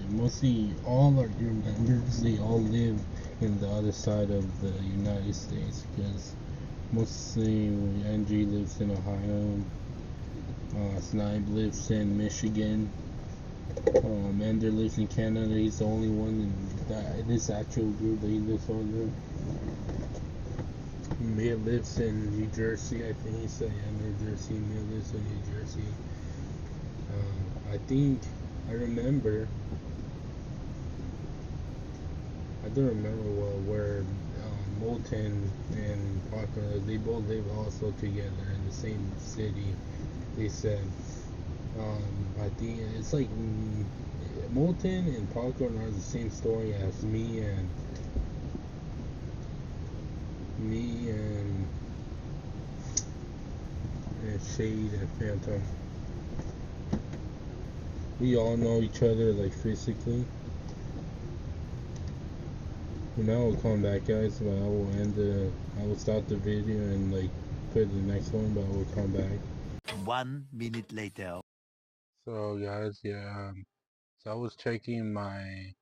Mostly all our group members, they all live in the other side of the United States because mostly Angie lives in Ohio, Snipe lives in Michigan, Ender lives in Canada. He's the only one in this actual group that he lives under. Mia lives in New Jersey. I think he said New Jersey. Mia lives in New Jersey. I think I remember. I don't remember well where Moulton and Parker. They both live also together in the same city. They said. I think it's like Moulton and Parker are the same story as me and Shade and Phantom. We all know each other like physically. And now we'll come back, guys. But I will stop the video and like put the next one, but we'll come back. 1 minute later. So guys, yeah. So I was checking my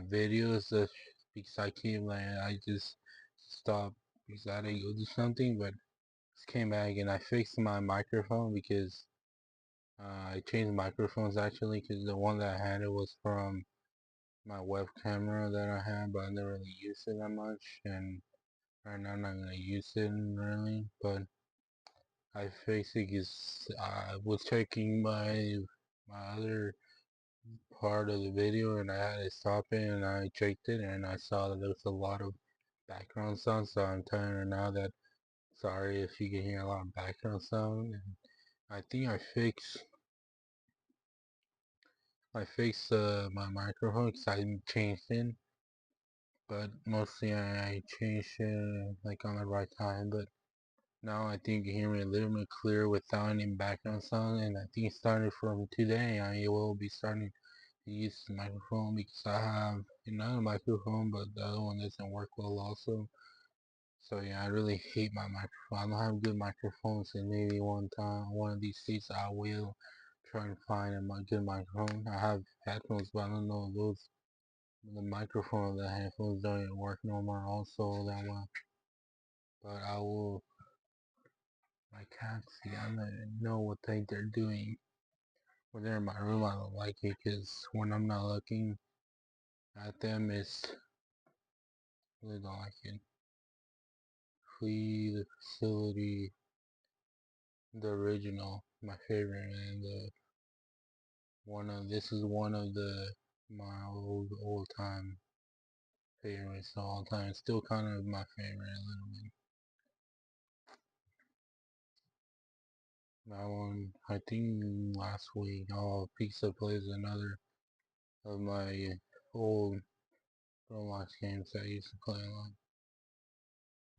videos because I came like I just stopped because I had to go do something, but just came back and I fixed my microphone because I changed microphones actually because the one that I had it was from my web camera that I had, but I never really used it that much, and right now I'm not gonna use it really, but I fixed it because I was checking my other part of the video and I had to stop it and I checked it and I saw that there was a lot of background sound, so I'm telling her now that sorry if you can hear a lot of background sound. And I think I fixed my microphone because I changed it, but mostly I changed it like on the right time. But now I think you can hear me a little bit clearer without any background sound, and I think starting from today I will be starting to use the microphone because I have another microphone, but the other one doesn't work well also. So yeah, I really hate my microphone. I don't have good microphones, and maybe one of these days, I will try and find a good microphone. I have headphones, but I don't know the microphone of the headphones don't work no more also that well. But I will. I can't see. I don't know what they're doing. When they're in my room, I don't like it because when I'm not looking at them, it's really don't like it. Flee the facility, the original, my favorite, and this is one of the my old time favorites of all time. It's still kind of my favorite a little bit. That one, I think last week, oh, Pizza Plays another of my old Roblox games that I used to play a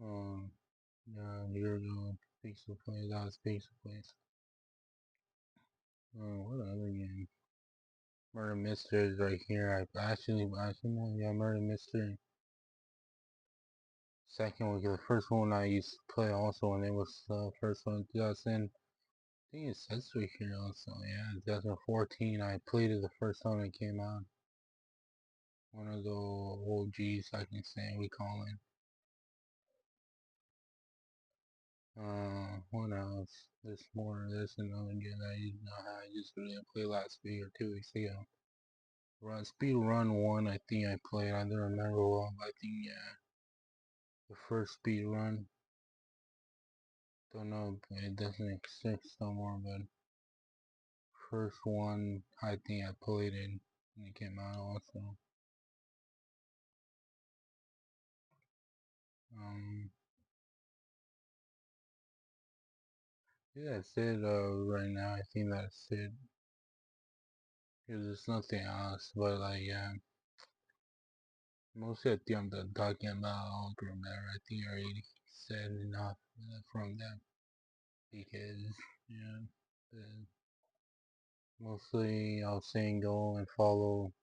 lot. Yeah, a year ago, Pizza Plays, that was Pizza Plays. What other game? Murder Mystery is right here. I actually know, yeah, Murder Mystery. Second week, the first one I used to play also, and it was the first one in 2000. I think it says right here also, yeah, 2014. I played it the first time it came out. One of the OGs, I can say, we call it. What else? There's another game that I just really played last week or 2 weeks ago. Speed Run 1, I think I played. I don't remember well, but I think, yeah. The first speed run. Don't know, it doesn't exist no more, but first one I think I played it when it came out also. Um, yeah, that's it right now. I think that's it. Because there's nothing else, but like, yeah. Mostly I think I'm done talking about all group matter. I think I already said enough from them. Because, yeah, mostly I'll saying go and follow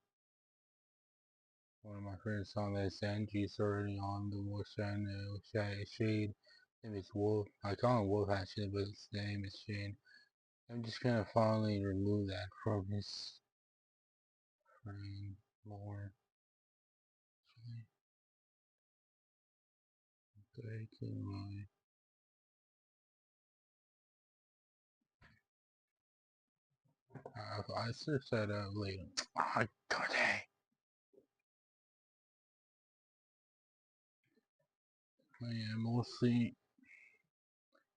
one of my favorite songs that Sanji's already on the Shade. His name is Wolf. I call him Wolf actually, but his name is Shane. I'm just gonna finally remove that from his frame more. I search that up later. Oh, God, yeah, mostly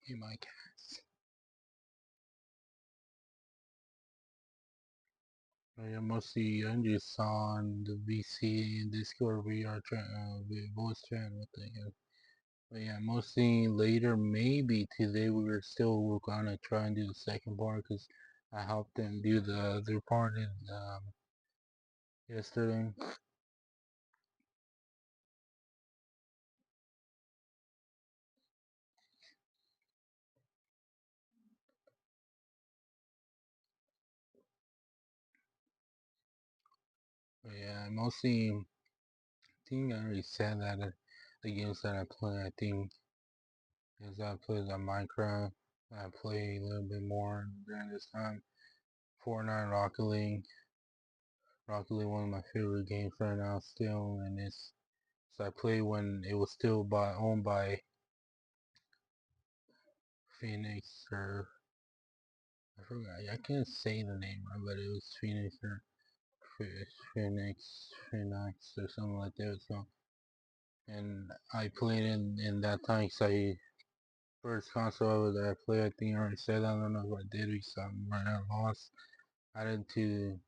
in my cats. Yeah, mostly I'm just on the VC and Discord VR voice chat. What the hell? But yeah, mostly later, maybe today we're gonna try and do the second part because I helped them do the other part yesterday. But yeah, mostly I think I already said that the games that I play. I think as I play the Minecraft, I play a little bit more during this time. Fortnite, Rocket League. Rocket League, one of my favorite games right now still, and it's so I played when it was still owned by Phoenix or I forgot. I can't say the name right, but it was Phoenix or Phoenix or something like that. So, and I played in that time. So I first console ever that I played. I think I already said that. I don't know if I did or something. Right, I lost. I had to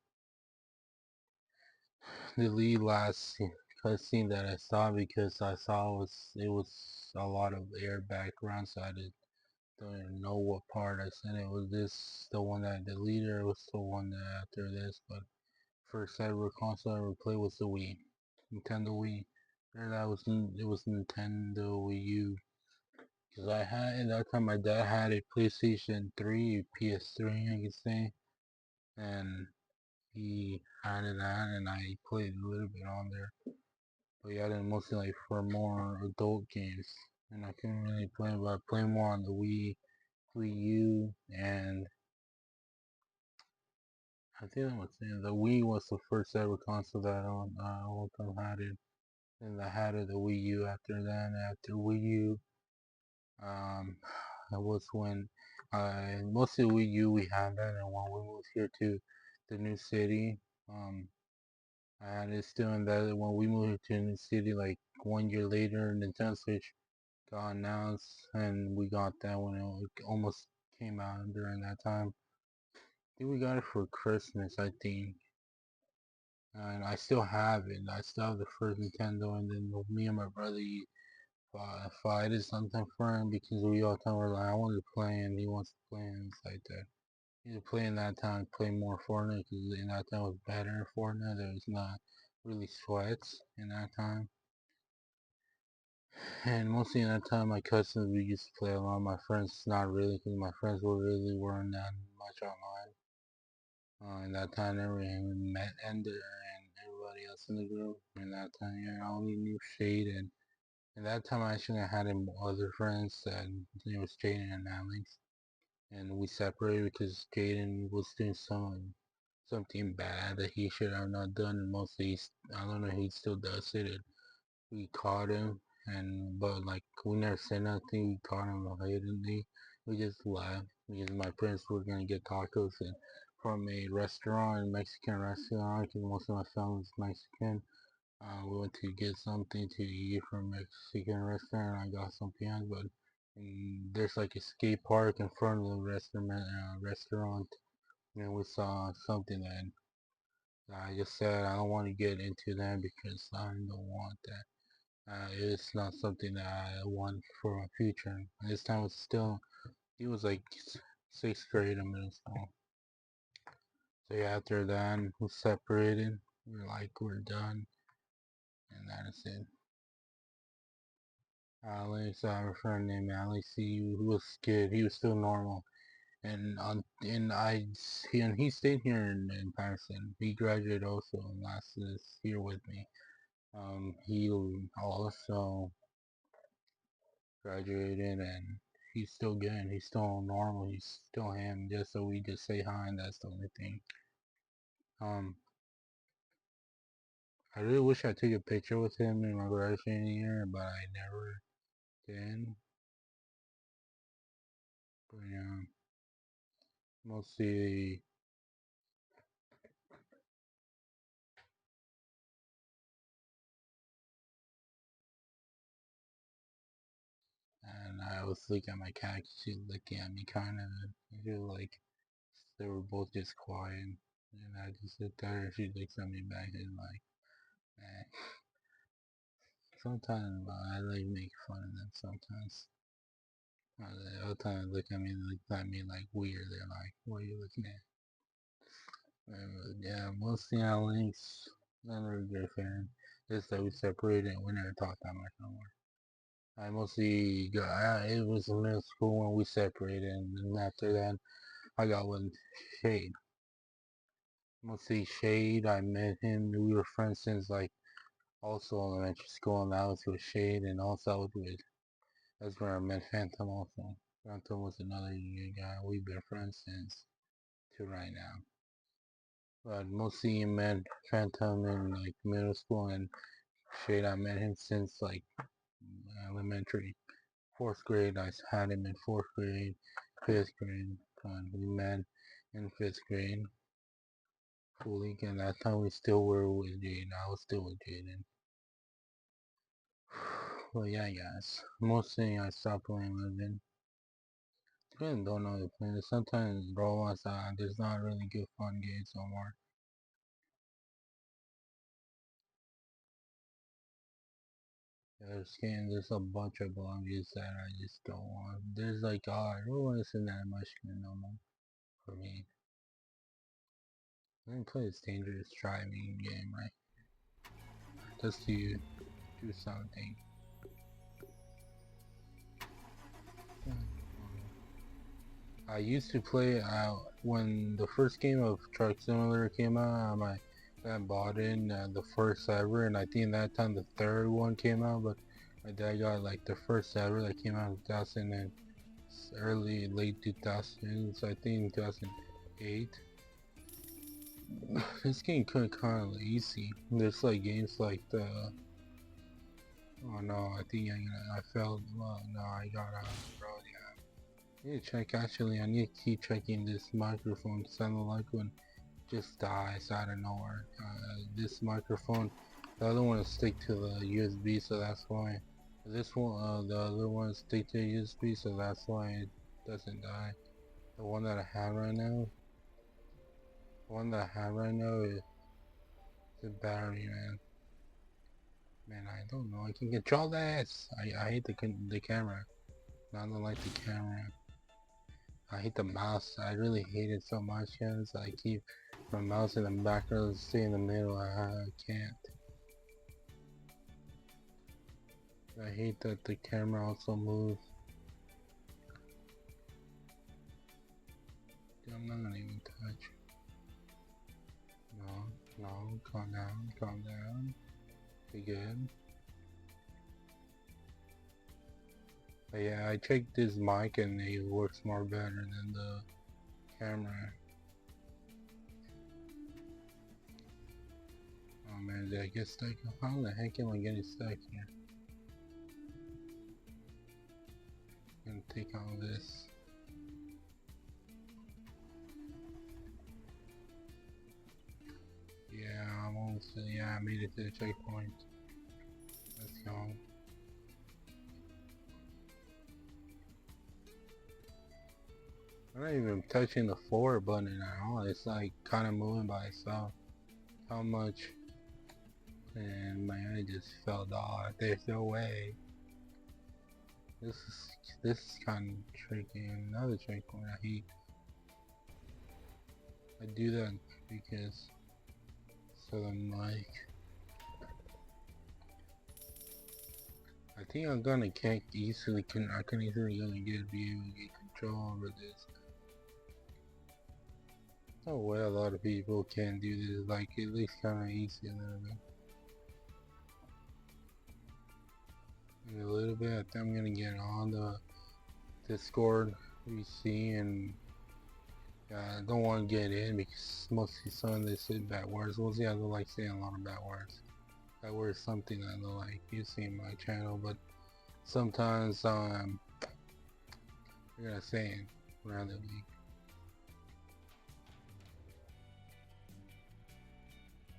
delete last cutscene that I saw because I saw it was a lot of air background, so I don't even know what part I said it was this the one that I deleted or it was the one that after this, but first ever console I ever played was the Wii. Nintendo Wii. There that was it was Nintendo Wii U. Cause I had at that time my dad had a PlayStation 3, PS3 I could say, and he had it on and I played a little bit on there. But yeah, I did mostly like for more adult games. And I couldn't really play but I play more on the Wii U and I think I was saying the Wii was the first ever console that all time had it. And I had the Wii U after that. After Wii U, um, that was when mostly Wii U we had that, and when we moved here to the new city, I had it still in that. When we moved to the new city, like 1 year later, Nintendo Switch got announced, and we got that when it almost came out during that time. I think we got it for Christmas, I think. and I still have it. I still have the first Nintendo, and then me and my brother fight is something for him because we all time were like, I want to play and he wants to play, and it's like that. Either play in that time, play more Fortnite because in that time was better in Fortnite. There was not really sweats in that time, and mostly in that time, my cousins we used to play a lot. My friends not really because my friends were really weren't that much online. In that time, everyone met Ender and everybody else in the group. In that time, yeah, I only knew Shade and. And that time I actually had him other friends and it was Jaden and Alex. And we separated because Jaden was doing something bad that he should have not done, and mostly I don't know, he still does it, and we caught him, and but like we never said nothing. We caught him hiddenly. We just laughed because my parents were gonna get tacos and from a restaurant, Mexican restaurant, because most of my family is Mexican. We went to get something to eat from a Mexican restaurant. I got something else, but there's like a skate park in front of the restaurant, and we saw something that I just said I don't want to get into that because I don't want that. It's not something that I want for my future. This time it's still, he was like sixth grade in middle school. So yeah, after that we separated. We're like we're done, and that is it. Alex, I have a friend named Alex. He was good. He was still normal, and he stayed here in Patterson. He graduated also last this year with me. He also graduated, and he's still good. He's still normal. He's still him. Just so we just say hi, and that's the only thing. Um, I really wish I took a picture with him in my graduation year, but I never did. But yeah, mostly. And I always look at my cat, she's looking at me kind of, I feel like they were both just quiet, and I just sit there and she looks at me back and like, eh. Sometimes I like make fun of them sometimes. The other time they look at me like weird, they're like, what are you looking at? Yeah, mostly on links, not a really good fan. Just that we separated and we never talked that much no more. I mostly got, it was in middle school when we separated, and then after that I got with Shade. Mostly Shade. I met him. We were friends since like also elementary school, and that was with Shade, and also I was with. That's where I met Phantom. Also, Phantom was another new guy. We've been friends since to right now. But mostly I met Phantom in like middle school, and Shade I met him since like elementary. Fourth grade, I had him in fourth grade, fifth grade. We met in fifth grade. Fully, and that time we still were with Jaden. I was still with Jaden. Well, yeah, guys. Mostly I stopped playing Living. I really don't know the plan. Sometimes Roblox, there's not really good fun games no more. There's a bunch of games that I just don't want. There's like, Roblox isn't that much no more for me. I didn't play this dangerous driving game, right? Just to do something. Yeah. I used to play when the first game of Truck Simulator came out. I bought in the first ever, and I think that time the third one came out. But my dad got like the first ever that came out in 2000 and early late 2000s. I think 2008. This game kind of easy. There's like games like the. Oh no, I think I failed. Well, no, I got out of the road. I need to check, actually, I need to keep checking this microphone because I don't like when it just dies out of nowhere. This microphone, the other one is stick to the USB, so that's why. This one, the other one is stick to the USB, so that's why it doesn't die. The one that I have right now, the one that I have right now The battery, man. Man, I don't know. I can control this. I hate the camera. I don't like the camera. I hate the mouse. I really hate it so much, guys. I keep my mouse in the background, stay in the middle. I can't. I hate that the camera also moves. I'm not gonna even touch. No, calm down. Be good. But yeah, I checked this mic and it works more better than the camera. Oh man, did I get stuck? How the heck am I getting stuck here? I'm gonna take all this. Yeah, I'm almost, yeah, I made it to the checkpoint. Let's go. I'm not even touching the forward button at all. It's like kind of moving by itself. How much? And my eye just fell off. There's no way. This is kind of tricky. Another checkpoint I hate. I do that because so I'm like, I think I'm gonna get easily. I can easily gonna be able to get control over this. No way a lot of people can do this. Like at least kind of easy a little bit. In a little bit, I think I'm gonna get on the Discord VC and I don't want to get in because mostly some of this is bad words. Mostly I don't like saying a lot of bad words. Bad words is something I don't like using my channel, but sometimes I'm gonna say it randomly.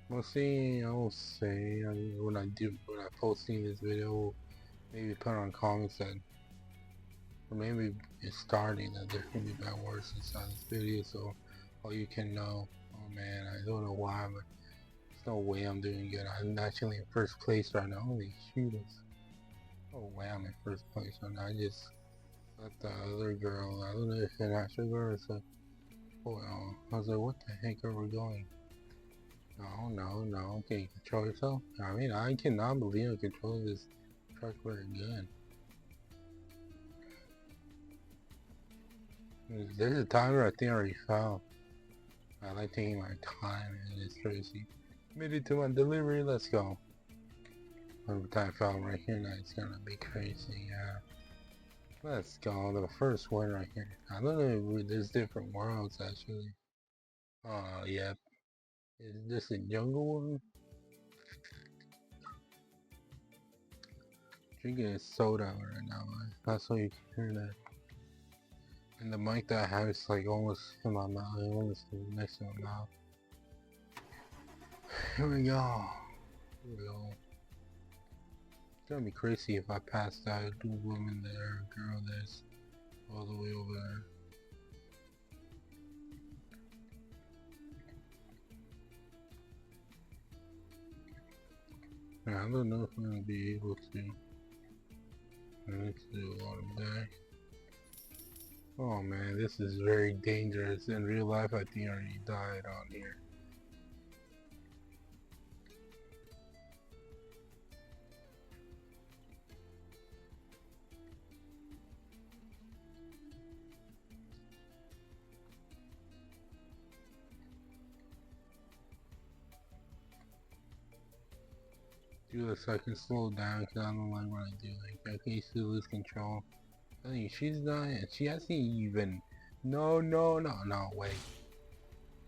Mostly I will say when I posting this video, maybe put on comments that, or maybe it's starting that there can be bad words inside this video, so all you can know. Oh man, I don't know why, but there's no way I'm doing good. I'm actually in first place right now. Holy shooters. Oh wow, I'm in first place right now. I just got the other girl. I don't know if it's an actual girl or it's a boy. I was like, what the heck are we going? No. Okay, control yourself. I mean, I cannot believe I control this truck very good. There's a timer I think I already found. I like taking my time and it's crazy. Made it to my delivery, let's go. Every time I found right here now, it's gonna be crazy, yeah. Let's go, the first one right here. I don't know if there's different worlds actually. Yep. Is this a jungle one? Drinking a soda right now, man. That's why you can hear that. And the mic that I have is like almost in my mouth, almost next to my mouth. Here we go. It's gonna be crazy if I pass that woman there, girl that's all the way over there. I don't know if I'm gonna be able to. I need to do a lot of back. Oh man, this is very dangerous. In real life, I think I already died on here. Do this so I can slow down because I don't like what I do. Like, I can easily lose control. I think she's dying. She hasn't even. No, wait.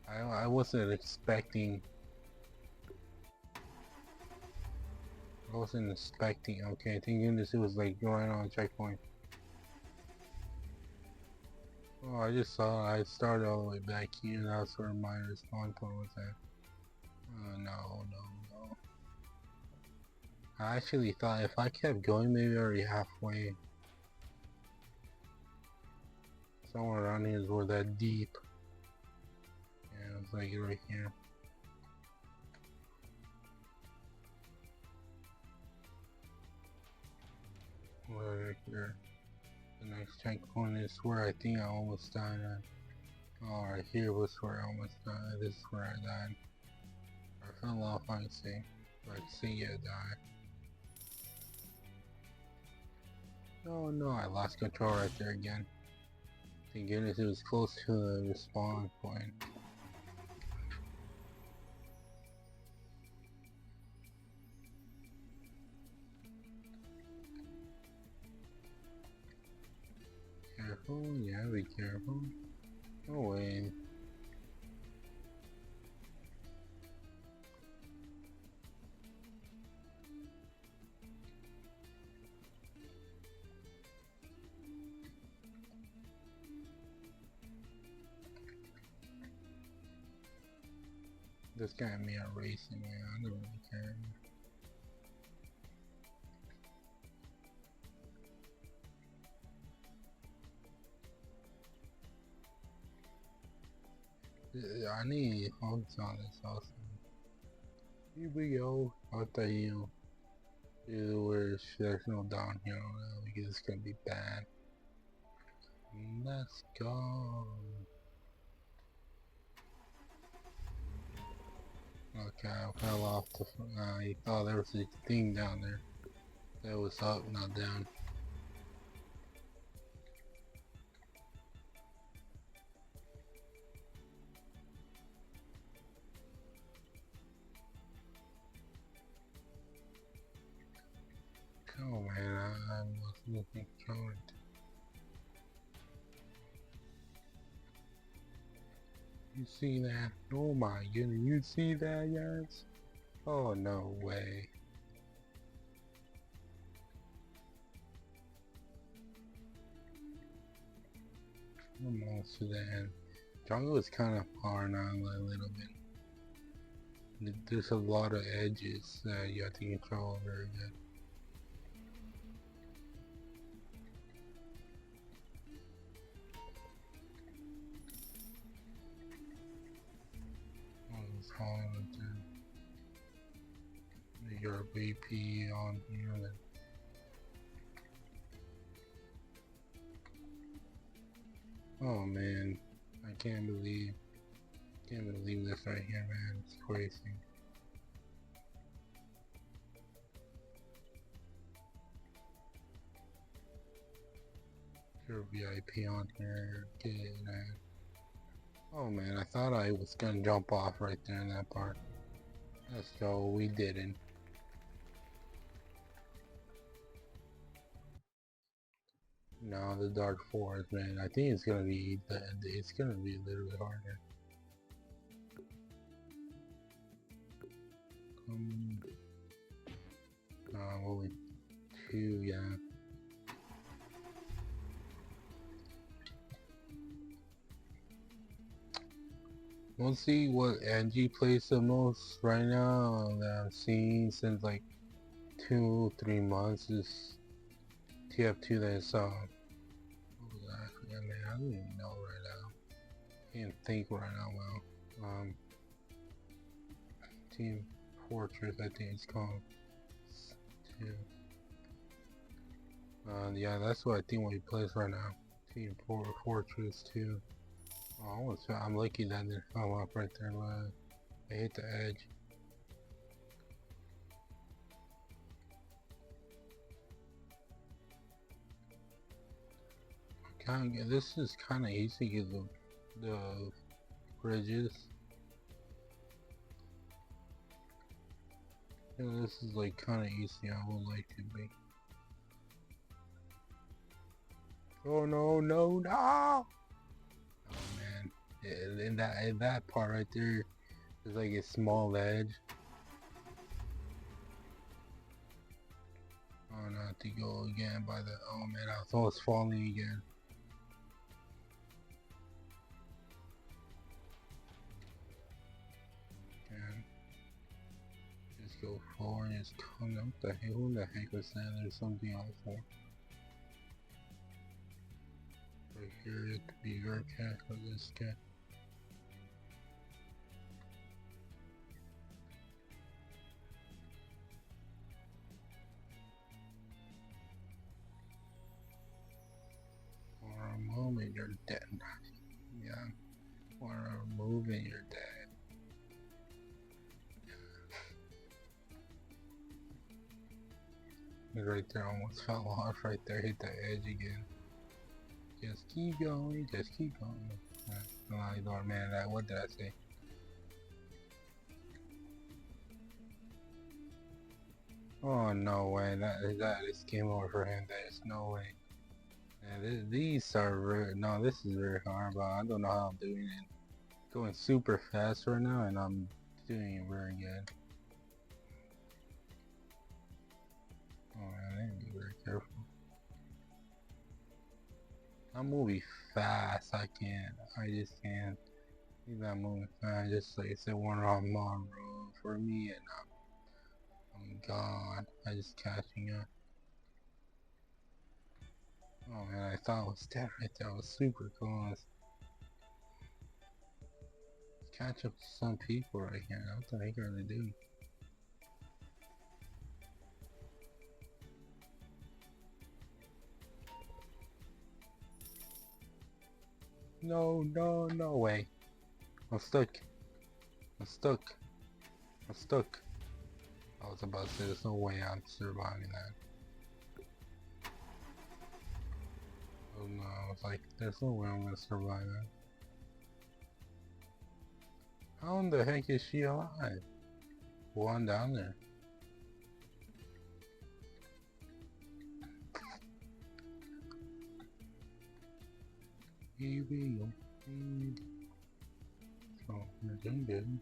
I wasn't expecting. Okay, thinking this was like going on a checkpoint. Oh, I just saw. I started all the way back here. And that's where my respawn point was at. No. I actually thought if I kept going, maybe already halfway. Somewhere around here is where that deep. Yeah, it's like right here. sure. The next checkpoint is where I think I almost died at. Oh, right here was where I almost died. This is where I died. I fell off, I see. I see I died. Oh no, I lost control right there again. Thank goodness it was close to the spawn point. Careful, yeah, be careful. Oh wait. This guy and me are racing, man. I don't really care. I need hunts on this also. Here we go. Out the hill. Either where there's no downhill now because it's gonna be bad. Let's go. Okay, I fell off the. I thought there was a thing down there. That was up, not down. Come on, man. I was looking forward. You see that? Oh my goodness, you see that, guys? Oh, no way. Almost to the end. Jungle is kind of far now, a little bit. There's a lot of edges that you have to control very good. Falling into your BP on here. Oh man, I can't believe this right here, man. It's crazy. Your VIP on here, get that. Oh man, I thought I was gonna jump off right there in that part. Let's go, we didn't. No, the Dark Forest, man. I think it's gonna be a little bit harder. Only two, yeah. We'll see what Angie plays the most right now that I've seen since like 2-3 months is TF2 that's what was that? I forget, man. I don't even know right now. Can't think right now well. Team Fortress I think it's called. Yeah, that's what I think what he plays right now. Team Fortress 2. Oh, I'm lucky that it fell off right there. I hit the edge. This is kind of easy because of the bridges. Yeah, this is like kind of easy. I would like to be. Oh no, no, no! Oh man, in that part right there, there's like a small edge. Oh, not to go again by the. Oh man, I was almost falling again. And just go forward. Just come. What the heck? Who the heck was that? There's something else for. Right here, it could be your cat or this cat. you're dead. Yeah. Wanna move and you're dead. Right there, almost fell off right there, hit the edge again. Just keep going, just keep going. Oh, Lord, man, what did I say? Oh, no way, that is game over for him, there's no way. Man, these are no, this is very hard, but I don't know how I'm doing it. Going super fast right now, and I'm doing it very good. Oh man, I need to be very careful. I'm moving fast, I just can't. He's not moving fast, just like it's a one-on-one road for me, and I'm gone. I just catching up. Oh man, I thought it was dead right there. I was super close. Catch up to some people right here. What the heck are they doing? No, no, no way. I'm stuck. I'm stuck. I'm stuck. I was about to say there's no way I'm surviving that. Oh no, I was like, there's no way I'm gonna survive that. How in the heck is she alive? One down there. Here we go. Oh, you're doing good.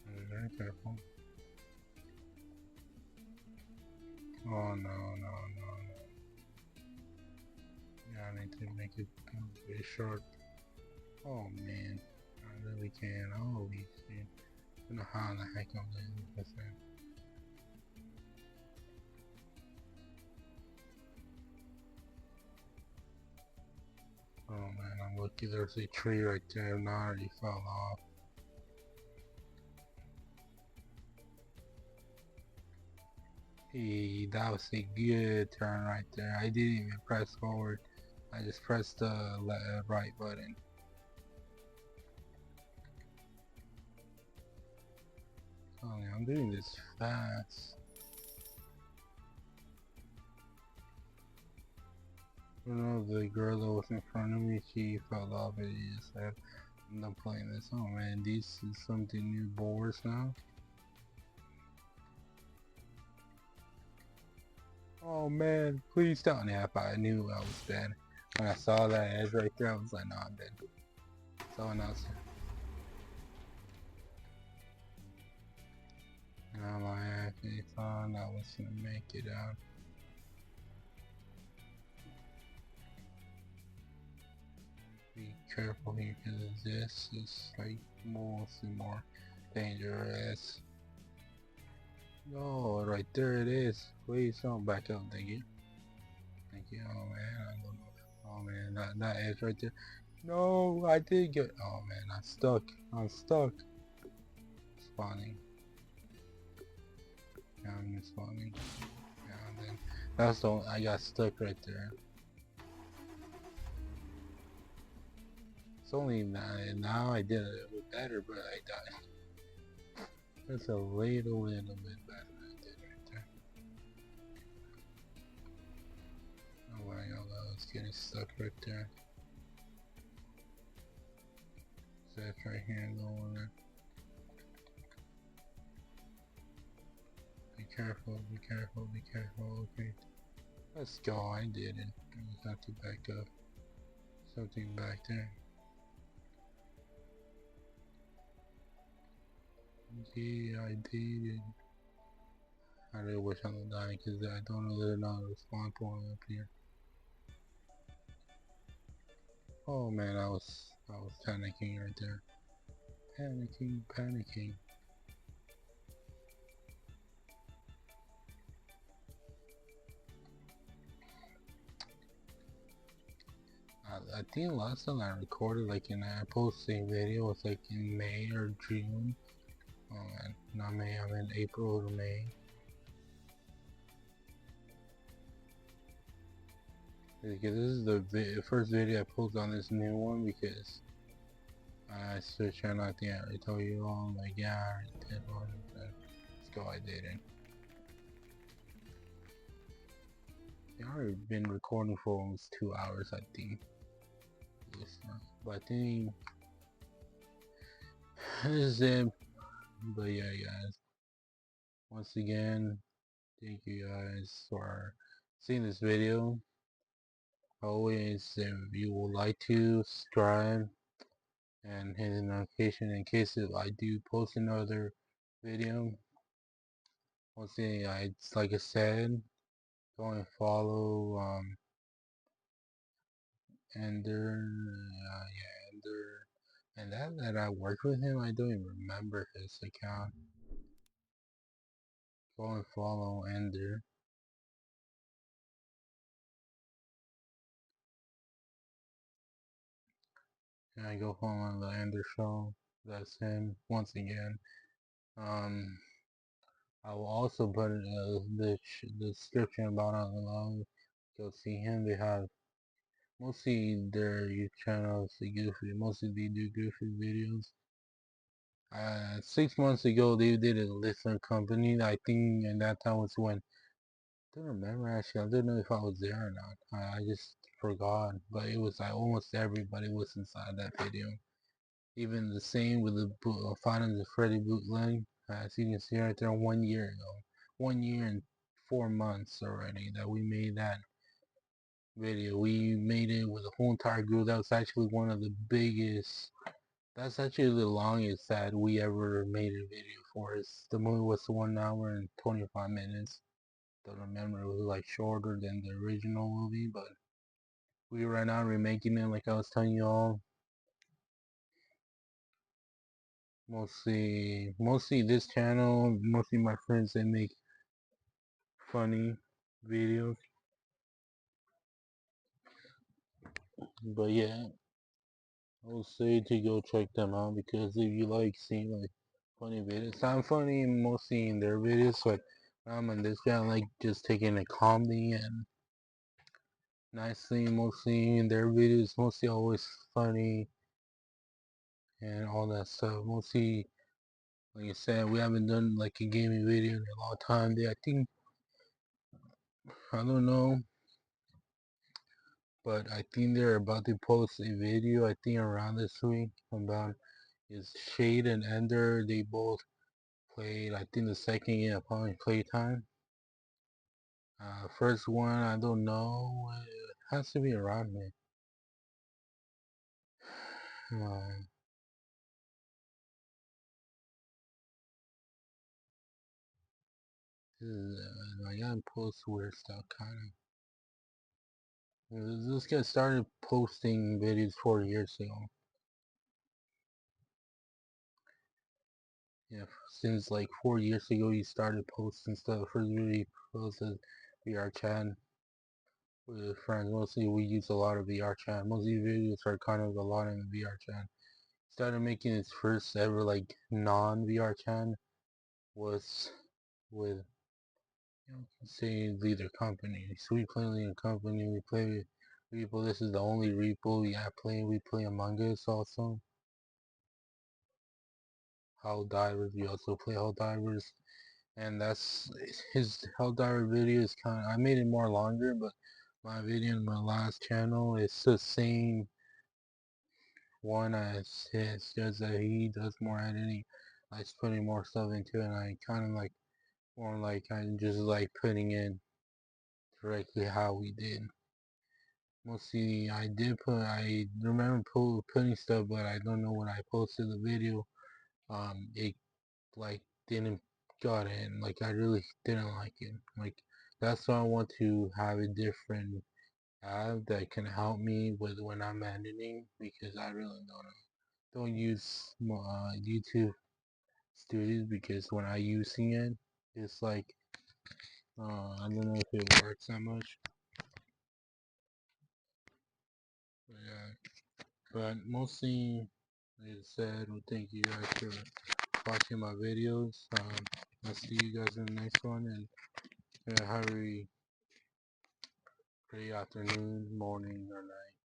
Be very careful. Oh no, no, no, no. Yeah, I need to make it very short. Oh man, I really can't. Holy shit. I don't know how the heck I'm doing this thing. Oh man, I'm lucky there's a tree right there and I already fell off. Hey, that was a good turn right there. I didn't even press forward. I just pressed the right button. Oh man, I'm doing this fast. I don't know, the girl that was in front of me, she fell off and she just said, I'm not playing this. Oh man, this is something new boards now. Oh man, please don't nap. I knew I was dead. When I saw that edge right there, I was like, no, I'm dead. Someone else. And I'm like, I actually thought I was gonna make it out. Be careful here because this is like mostly more dangerous. No, right there it is. Please don't back up, thank you. Thank you. Oh man, I don't know. Oh man, that edge right there. No, I did get. Oh man, I'm stuck. I'm stuck. Spawning. Yeah, I'm spawning. Yeah, and then that's the I got stuck right there. It's only now I did a little bit better, but I died. That's a little bit better I did right there. Oh my god, I was getting stuck right there. So that's right here, going there. Be careful, be careful, be careful, okay. Let's go, I did it. I just have to back up. Something back there. Yeah, I did it. I really wish I would die because I don't know there's not a spawn point up here. Oh man, I was panicking right there. Panicking, panicking. I think last time I recorded like in a posting video was like in May or June. Oh man, not May, I mean April or May. Because this is the first video I posted on this new one, because I switched channel. I think I told you all, like, yeah, I already did one, but let's go, I didn't. I already been recording for almost 2 hours, I think. But I think this is it. But yeah, guys, once again, thank you guys for seeing this video. Always, if you would like to subscribe and hit the notification in case if I do post another video. Once again, it's like I said, go and follow Ender, yeah, Ender, and that I worked with him. I don't even remember his account. Go and follow Ender. And I go follow the Ender show. That's him once again. Um, I will also put the description about it below. Go see him. They have mostly their YouTube channels. They goofy. Mostly they do goofy videos. 6 months ago, they did a listener company. I think, and that time was when I don't remember actually. I don't know if I was there or not. I just forgot. But it was like almost everybody was inside that video. Even the same with the Final the Freddy bootleg. As you can see right there, 1 year ago, 1 year and 4 months already that we made that video. We made it with the whole entire group. That was actually one of the biggest. That's actually the longest that we ever made a video for. The movie was 1 hour and 25 minutes. Don't remember, it was like shorter than the original movie, but we right now remaking it like I was telling you all. Mostly this channel, mostly my friends, they make funny videos. But yeah, I would say to go check them out, because if you like seeing like funny videos, I'm funny mostly in their videos, but I'm on this channel like just taking a comedy and nicely, mostly in their videos, mostly always funny and all that stuff. Mostly, like I said, we haven't done like a gaming video in a long time. I think, I don't know, but I think they're about to post a video, I think around this week, about is Shade and Ender. They both played, I think, the second game of Playtime. First one, I don't know, it has to be around me. Uh, I gotta post weird stuff, kind of. This guy started posting videos 4 years ago. Yeah, since like 4 years ago, he started posting stuff. First video he posted VR chat with friends. Mostly we use a lot of VR chat. Most of these videos are kind of a lot in the VR chat. Started making his first ever like non-VR chat was with, you know, say Leader Company. So we play Leader Company. We play Repo. This is the only Repo we play. We play Among Us also. Helldivers. We also play Helldivers. And that's his Helldiver video is kind of, I made it more longer, but my video in my last channel is the same one as his, just that he does more editing, like putting more stuff into it, and I kind of like more like I'm just like putting in directly how we did. Mostly I remember putting stuff, but I don't know when I posted the video, it like didn't got in. Like I really didn't like it. Like that's why I want to have a different app that can help me with when I'm editing, because I really don't use YouTube Studios, because when I using it, it's like I don't know if it works that much. But yeah, but mostly, like I said, well, thank you guys for watching my videos. I'll see you guys in the next one, and hurry pretty afternoon, morning, or night.